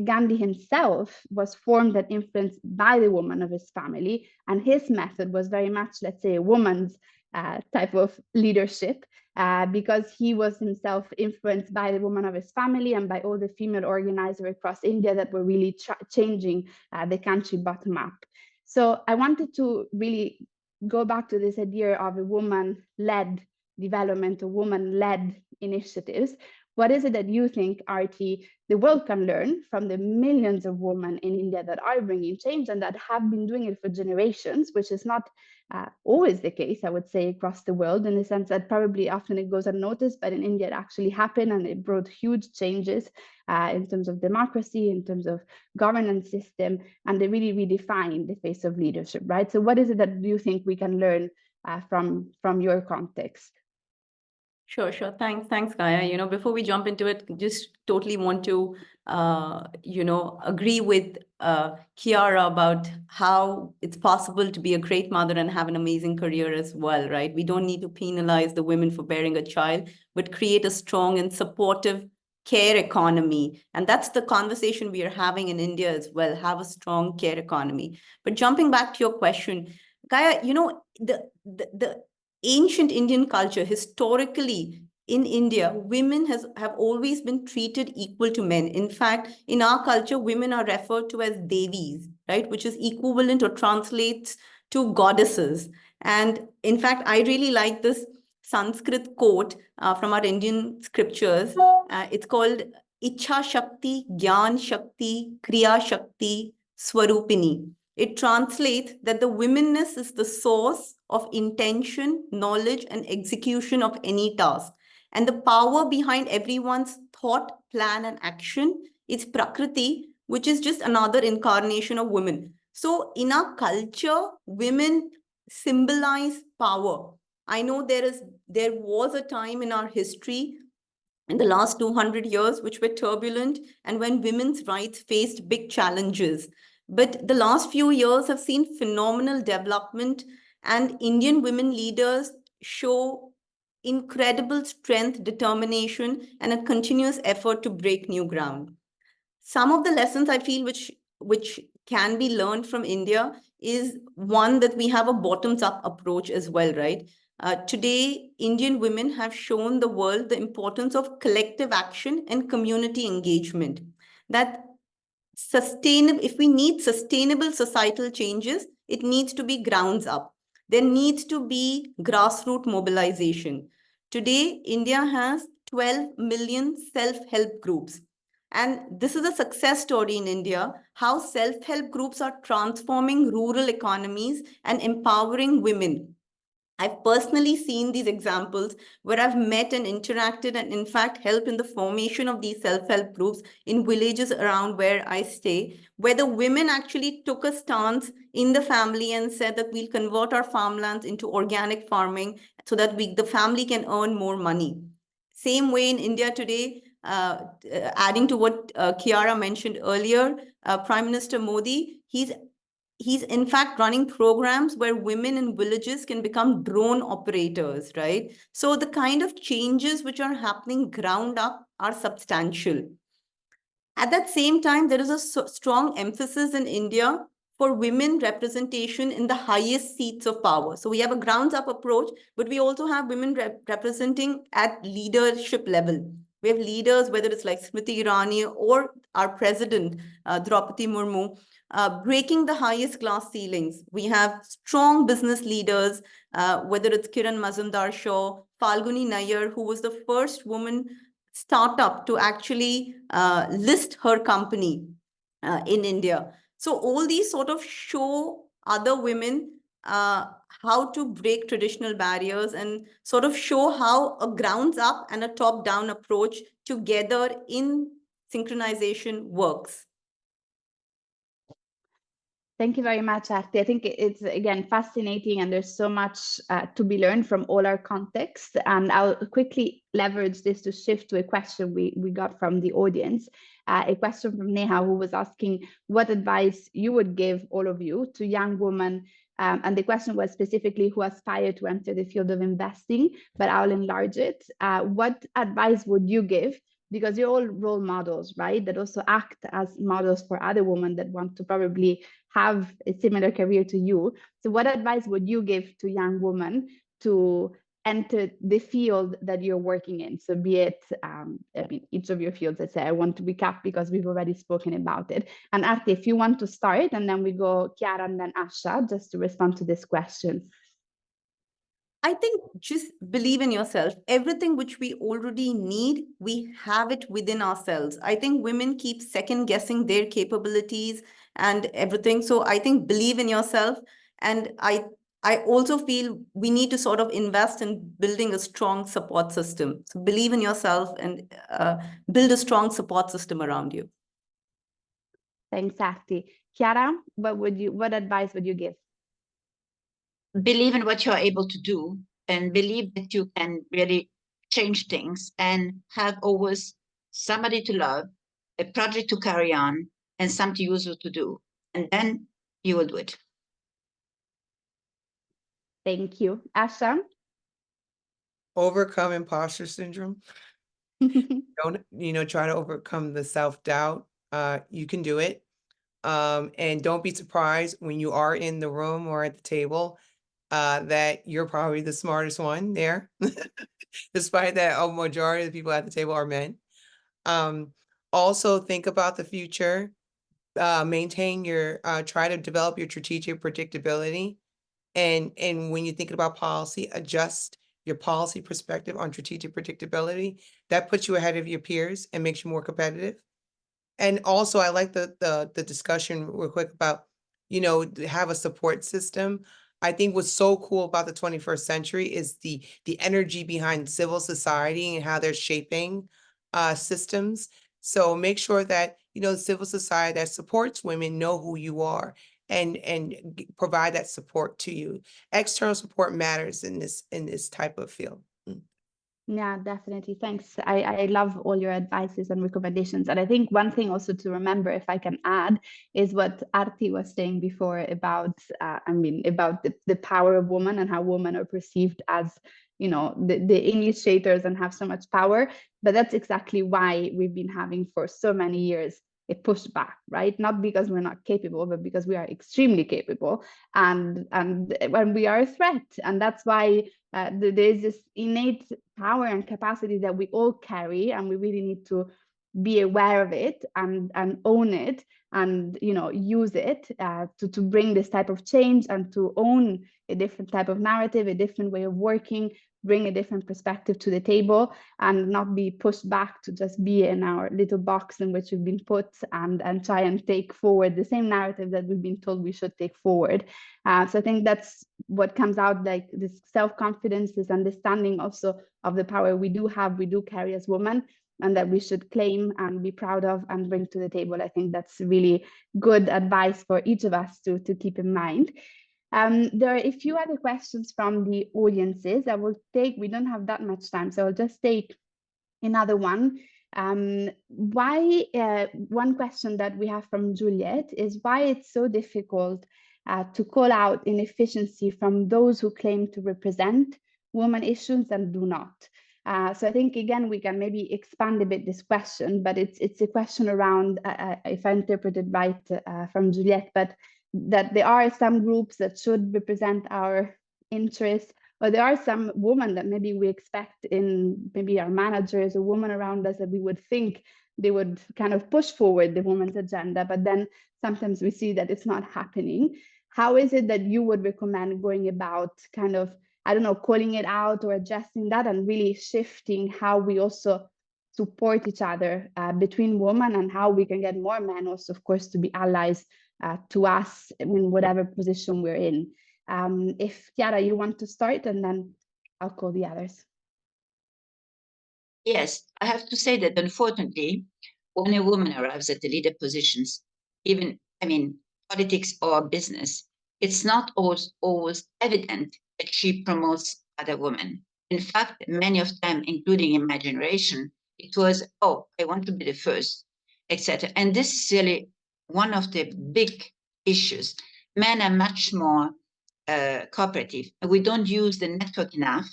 Gandhi himself was formed and influenced by the woman of his family, and his method was very much, let's say, a woman's type of leadership. Because he was himself influenced by the woman of his family and by all the female organizers across India that were really changing the country bottom up. So I wanted to really go back to this idea of a woman-led development, or woman-led initiatives. What is it that you think, Arti, the world can learn from the millions of women in India that are bringing change and that have been doing it for generations, which is not always the case, I would say, across the world, in the sense that probably often it goes unnoticed, but in India it actually happened, and it brought huge changes in terms of democracy, in terms of governance system, and they really redefined the face of leadership, right? So what is it that you think we can learn from your context? Sure. Thanks, Gaia. You know, before we jump into it, just totally want to, agree with Chiara about how it's possible to be a great mother and have an amazing career as well, right? We don't need to penalize the women for bearing a child, but create a strong and supportive care economy. And that's the conversation we are having in India as well, have a strong care economy. But jumping back to your question, Gaia, you know, the ancient Indian culture, historically in India, women have always been treated equal to men. In fact, in our culture, women are referred to as devis, right? Which is equivalent or translates to goddesses. And in fact, I really like this Sanskrit quote from our Indian scriptures. It's called Ichha Shakti, Gyan Shakti, Kriya Shakti, Swarupini. It translates that the womanness is the source of intention, knowledge, and execution of any task. And the power behind everyone's thought, plan, and action is Prakriti, which is just another incarnation of women. So in our culture, women symbolize power. I know there was a time in our history in the last 200 years which were turbulent and when women's rights faced big challenges. But the last few years have seen phenomenal development, and Indian women leaders show incredible strength, determination, and a continuous effort to break new ground. Some of the lessons I feel which can be learned from India is one, that we have a bottoms up approach as well, right? Today, Indian women have shown the world the importance of collective action and community engagement. That if we need sustainable societal changes, it needs to be grounds up. There needs to be grassroots mobilization. Today, India has 12 million self-help groups. And this is a success story in India, how self-help groups are transforming rural economies and empowering women. I've personally seen these examples where I've met and interacted and in fact helped in the formation of these self-help groups in villages around where I stay, where the women actually took a stance in the family and said that we'll convert our farmlands into organic farming so that the family can earn more money. Same way in India today, adding to what Kiara mentioned earlier, Prime Minister Modi, he's in fact running programs where women in villages can become drone operators, right? So the kind of changes which are happening ground up are substantial. At that same time, there is a strong emphasis in India for women representation in the highest seats of power. So we have a grounds up approach, but we also have women representing at leadership level. We have leaders, whether it's like Smriti Irani or our president, Draupadi Murmu, breaking the highest glass ceilings. We have strong business leaders, whether it's Kiran Mazumdar-Shaw, Falguni Nayyar, who was the first woman startup to actually list her company in India. So all these sort of show other women how to break traditional barriers and sort of show how a grounds up and a top down approach together in synchronization works. Thank you very much, Arti. I think it's, again, fascinating, and there's so much to be learned from all our contexts. And I'll quickly leverage this to shift to a question we got from the audience, a question from Neha, who was asking what advice you would give, all of you, to young women. And the question was specifically who aspire to enter the field of investing, but I'll enlarge it. What advice would you give? Because you're all role models, right? That also act as models for other women that want to probably have a similar career to you. So what advice would you give to young women to enter the field that you're working in? So be it, I mean, each of your fields, I say, I want to recap because we've already spoken about it. And Arti, if you want to start, and then we go Chiara and then Asha, just to respond to this question. I think just believe in yourself. Everything which we already need, we have it within ourselves. I think women keep second guessing their capabilities and everything. So I think believe in yourself. And I also feel we need to sort of invest in building a strong support system. So believe in yourself and build a strong support system around you. Thanks, Arti. Chiara, what advice would you give? Believe in what you're able to do and believe that you can really change things and have always somebody to love, a project to carry on, and something useful to do. And then you will do it. Thank you. Asha? Overcome imposter syndrome. Don't, try to overcome the self-doubt. You can do it. And don't be surprised when you are in the room or at the table that you're probably the smartest one there, despite that a majority of the people at the table are men. Also think about the future, try to develop your strategic predictability. And when you're thinking about policy, adjust your policy perspective on strategic predictability. That puts you ahead of your peers and makes you more competitive. And also, I like the discussion real quick about, have a support system. I think what's so cool about the 21st century is the energy behind civil society and how they're shaping systems. So make sure that, you know, civil society that supports women know who you are and provide that support to you. External support matters in this type of field. Yeah, definitely. Thanks. I love all your advices and recommendations. And I think one thing also to remember, if I can add, is what Arti was saying before about, about the power of women and how women are perceived as, you know, the initiators and have so much power. But that's exactly why we've been having for so many years a pushback, right? Not because we're not capable, but because we are extremely capable and when we are a threat. And that's why there is this innate power and capacity that we all carry, and we really need to be aware of it and own it and, you know, use it to bring this type of change and to own a different type of narrative, a different way of working, bring a different perspective to the table, and not be pushed back to just be in our little box in which we've been put and try and take forward the same narrative that we've been told we should take forward. So I think that's what comes out, like this self-confidence, this understanding also of the power we do carry as women, and that we should claim and be proud of and bring to the table. I think that's really good advice for each of us to keep in mind. There are a few other questions from the audiences. We don't have that much time, so I'll just take another one. One question that we have from Juliet is why it's so difficult to call out inefficiency from those who claim to represent women issues and do not. So I think, again, we can maybe expand a bit this question, but it's a question around, if I interpreted right from Juliet, but that there are some groups that should represent our interests, but there are some women that maybe we expect in maybe our managers or women around us that we would think they would kind of push forward the women's agenda, but then sometimes we see that it's not happening. How is it that you would recommend going about kind of, I don't know, calling it out or adjusting that and really shifting how we also support each other between women, and how we can get more men also, of course, to be allies to us in whatever position we're in? If Chiara, you want to start, and then I'll call the others. Yes, I have to say that unfortunately, when a woman arrives at the leader positions, even, politics or business, it's not always evident that she promotes other women. In fact, many of them, including in my generation, it was, oh, I want to be the first, etc. And this is really one of the big issues. Men are much more cooperative. We don't use the network enough.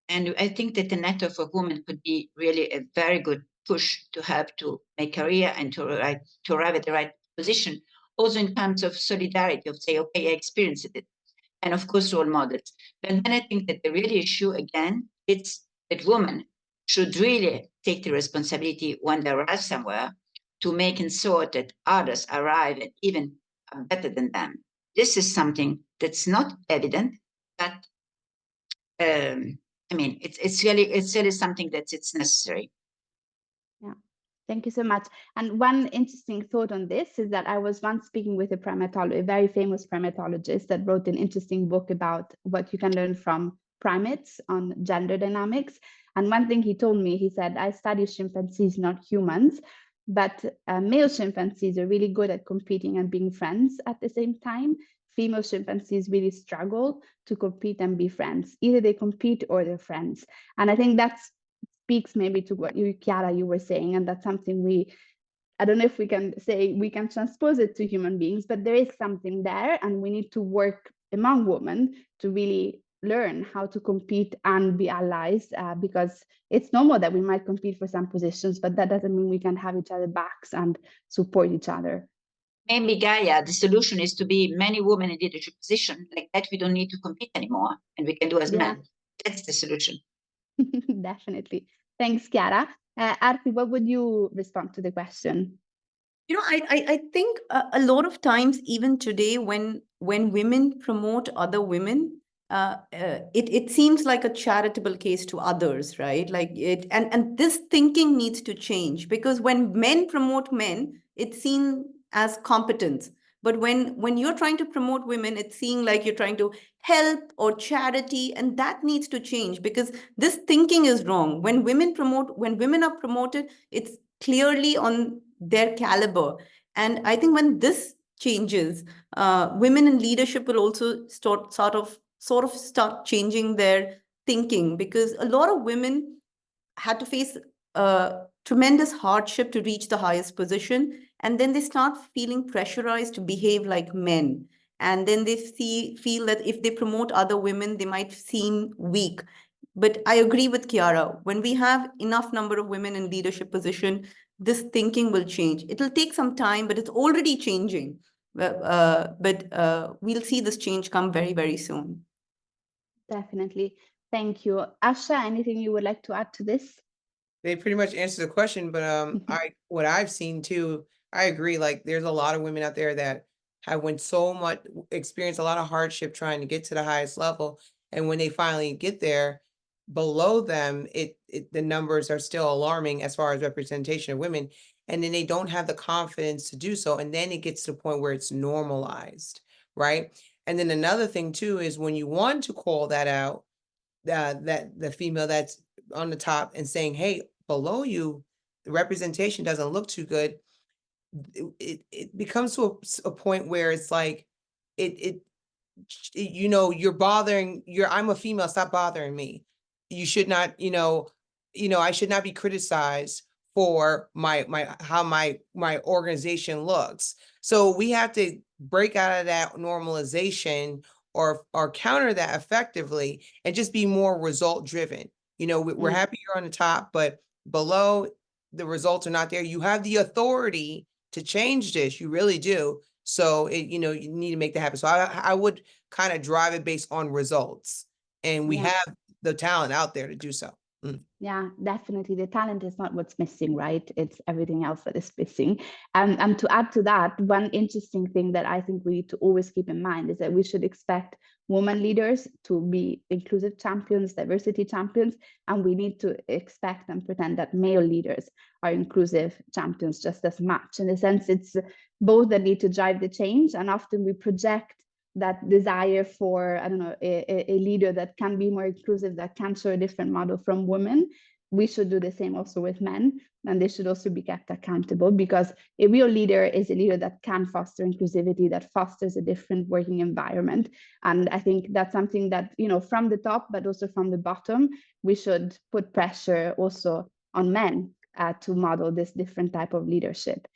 And I think that the network of women could be really a very good push to help to make career and to arrive at the right position. Also in terms of solidarity, of say, okay, I experienced it. And of course, role models. But then I think that the real issue, again, it's that women should really take the responsibility when they arrive somewhere to make sure that others arrive at even better than them. This is something that's not evident, but it's really something that it's necessary. Yeah, thank you so much. And one interesting thought on this is that I was once speaking with a very famous primatologist that wrote an interesting book about what you can learn from primates on gender dynamics. And one thing he told me, he said, I study chimpanzees, not humans, but male chimpanzees are really good at competing and being friends at the same time. Female chimpanzees really struggle to compete and be friends. Either they compete or they're friends. And I think that speaks maybe to what you, Chiara, you were saying, and that's something I don't know if we can say we can transpose it to human beings, but there is something there, and we need to work among women to really learn how to compete and be allies, because it's normal that we might compete for some positions, but that doesn't mean we can have each other backs and support each other. Maybe, Gaia, the solution is to be many women in leadership position. Like that, we don't need to compete anymore, and we can do as men. That's the solution. Definitely. Thanks, Chiara. Arti, what would you respond to the question? You know, I think a lot of times, even today, when women promote other women, it seems like a charitable case to others, right? Like it, and this thinking needs to change, because when men promote men, it's seen as competence. But when you're trying to promote women, it's seeing like you're trying to help or charity, and that needs to change, because this thinking is wrong. When women are promoted, it's clearly on their caliber. And I think when this changes, women in leadership will also sort of start changing their thinking, because a lot of women had to face tremendous hardship to reach the highest position, and then they start feeling pressurized to behave like men, and then they feel that if they promote other women, they might seem weak. But I agree with Chiara, when we have enough number of women in leadership position, this thinking will change. It'll take some time, but it's already changing. But we'll see this change come very, very soon. Definitely. Thank you. Asha, anything you would like to add to this? They pretty much answered the question, but what I've seen too, I agree. Like there's a lot of women out there that have experienced a lot of hardship trying to get to the highest level, and when they finally get there, below them, the numbers are still alarming as far as representation of women, and then they don't have the confidence to do so, and then it gets to the point where it's normalized, right? And then another thing too is when you want to call that out, that the female that's on the top and saying, hey, below you, the representation doesn't look too good, it becomes to a point where it's like, you're I'm a female, stop bothering me. You should not, I should not be criticized for how my organization looks. So we have to break out of that normalization or counter that effectively and just be more result driven. We're happy you're on the top, but below, the results are not there. You have the authority to change this. You really do. So you need to make that happen. So I would kind of drive it based on results, and we have the talent out there to do so. Yeah, definitely. The talent is not what's missing, right? It's everything else that is missing. And to add to that, one interesting thing that I think we need to always keep in mind is that we should expect women leaders to be inclusive champions, diversity champions, and we need to expect and pretend that male leaders are inclusive champions just as much. In a sense, it's both that need to drive the change, and often we project that desire for, I don't know, a leader that can be more inclusive, that can show a different model from women. We should do the same also with men, and they should also be kept accountable, because a real leader is a leader that can foster inclusivity, that fosters a different working environment. And I think that's something that, from the top, but also from the bottom, we should put pressure also on men to model this different type of leadership.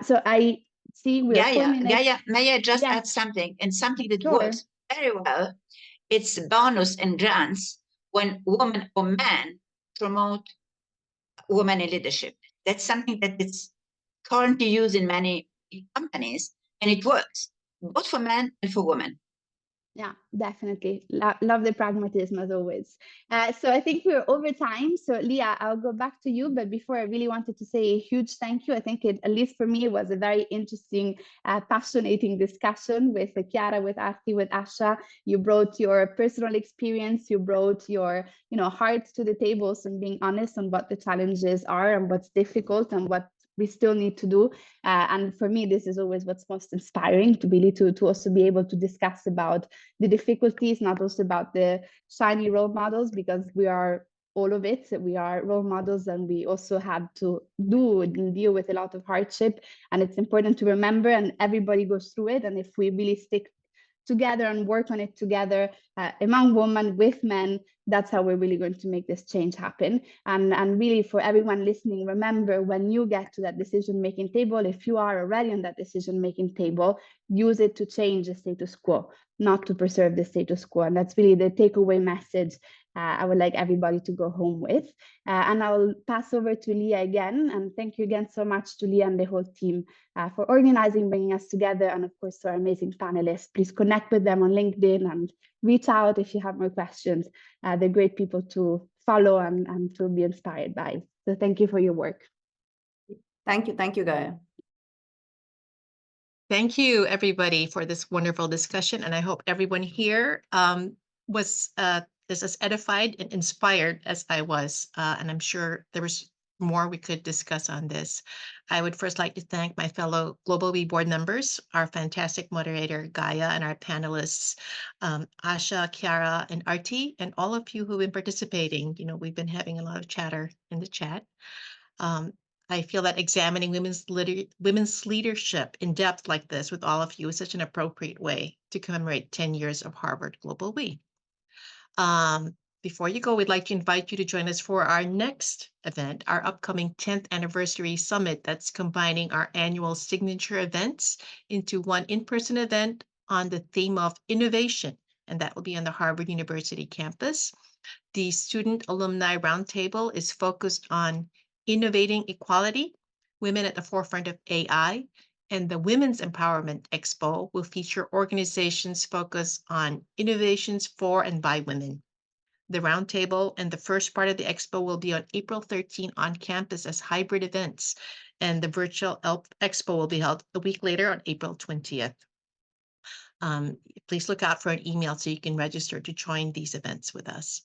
So I see we're 4 minutes. May I just add something, and something that works very well? It's bonus and grants when women or men promote women in leadership. That's something that is currently used in many companies, and it works both for men and for women. Yeah, definitely. Love the pragmatism as always. So I think we're over time. So Leah, I'll go back to you. But before, I really wanted to say a huge thank you. I think at least for me, it was a very interesting, passionating discussion with Chiara, with Aarti, with Asha. You brought your personal experience. You brought your, heart to the table, and being honest on what the challenges are and what's difficult and what we still need to do. And for me, this is always what's most inspiring, to really to also be able to discuss about the difficulties, not also about the shiny role models, because we are all of it. We are role models, and we also had to deal with a lot of hardship. And it's important to remember, and everybody goes through it. And if we really stick together and work on it together, among women, with men, that's how we're really going to make this change happen. And really, for everyone listening, remember, when you get to that decision-making table, if you are already on that decision-making table, use it to change the status quo, not to preserve the status quo. And that's really the takeaway message I would like everybody to go home with. And I'll pass over to Leah again. And thank you again so much to Leah and the whole team for organizing, bringing us together. And of course, to our amazing panelists, please connect with them on LinkedIn and reach out if you have more questions. They're great people to follow and to be inspired by. So thank you for your work. Thank you. Thank you, Gaia. Thank you, everybody, for this wonderful discussion. And I hope everyone here was as edified and inspired as I was. And I'm sure there was more we could discuss on this. I would first like to thank my fellow GlobalWE board members, our fantastic moderator, Gaia, and our panelists, Asha, Chiara, and Arti, and all of you who've been participating. You know, we've been having a lot of chatter in the chat. I feel that examining women's leadership in depth like this with all of you is such an appropriate way to commemorate 10 years of Harvard GlobalWE. Before you go, we'd like to invite you to join us for our next event, our upcoming 10th anniversary summit that's combining our annual signature events into one in-person event on the theme of innovation, and that will be on the Harvard University campus. The Student Alumni Roundtable is focused on innovating equality, women at the forefront of AI, and the Women's Empowerment Expo will feature organizations focused on innovations for and by women. The roundtable and the first part of the expo will be on April 13 on campus as hybrid events, and the virtual expo will be held a week later on April 20th. Please look out for an email so you can register to join these events with us.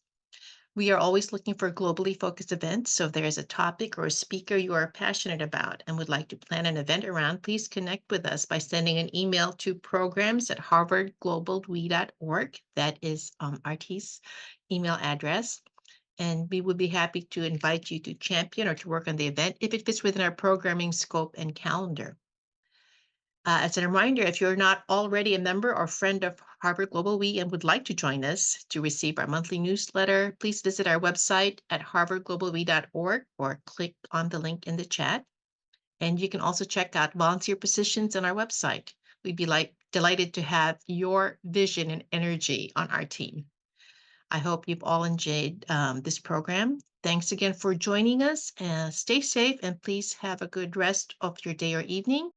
We are always looking for globally focused events, so if there is a topic or a speaker you are passionate about and would like to plan an event around, please connect with us by sending an email to programs@harvardglobalwe.org. That is Artie's email address. And we would be happy to invite you to champion or to work on the event if it fits within our programming scope and calendar. As a reminder, if you're not already a member or friend of Harvard GlobalWE and would like to join us to receive our monthly newsletter, please visit our website at harvardglobalwe.org or click on the link in the chat. And you can also check out volunteer positions on our website. We'd be delighted to have your vision and energy on our team. I hope you've all enjoyed this program. Thanks again for joining us. Stay safe and please have a good rest of your day or evening.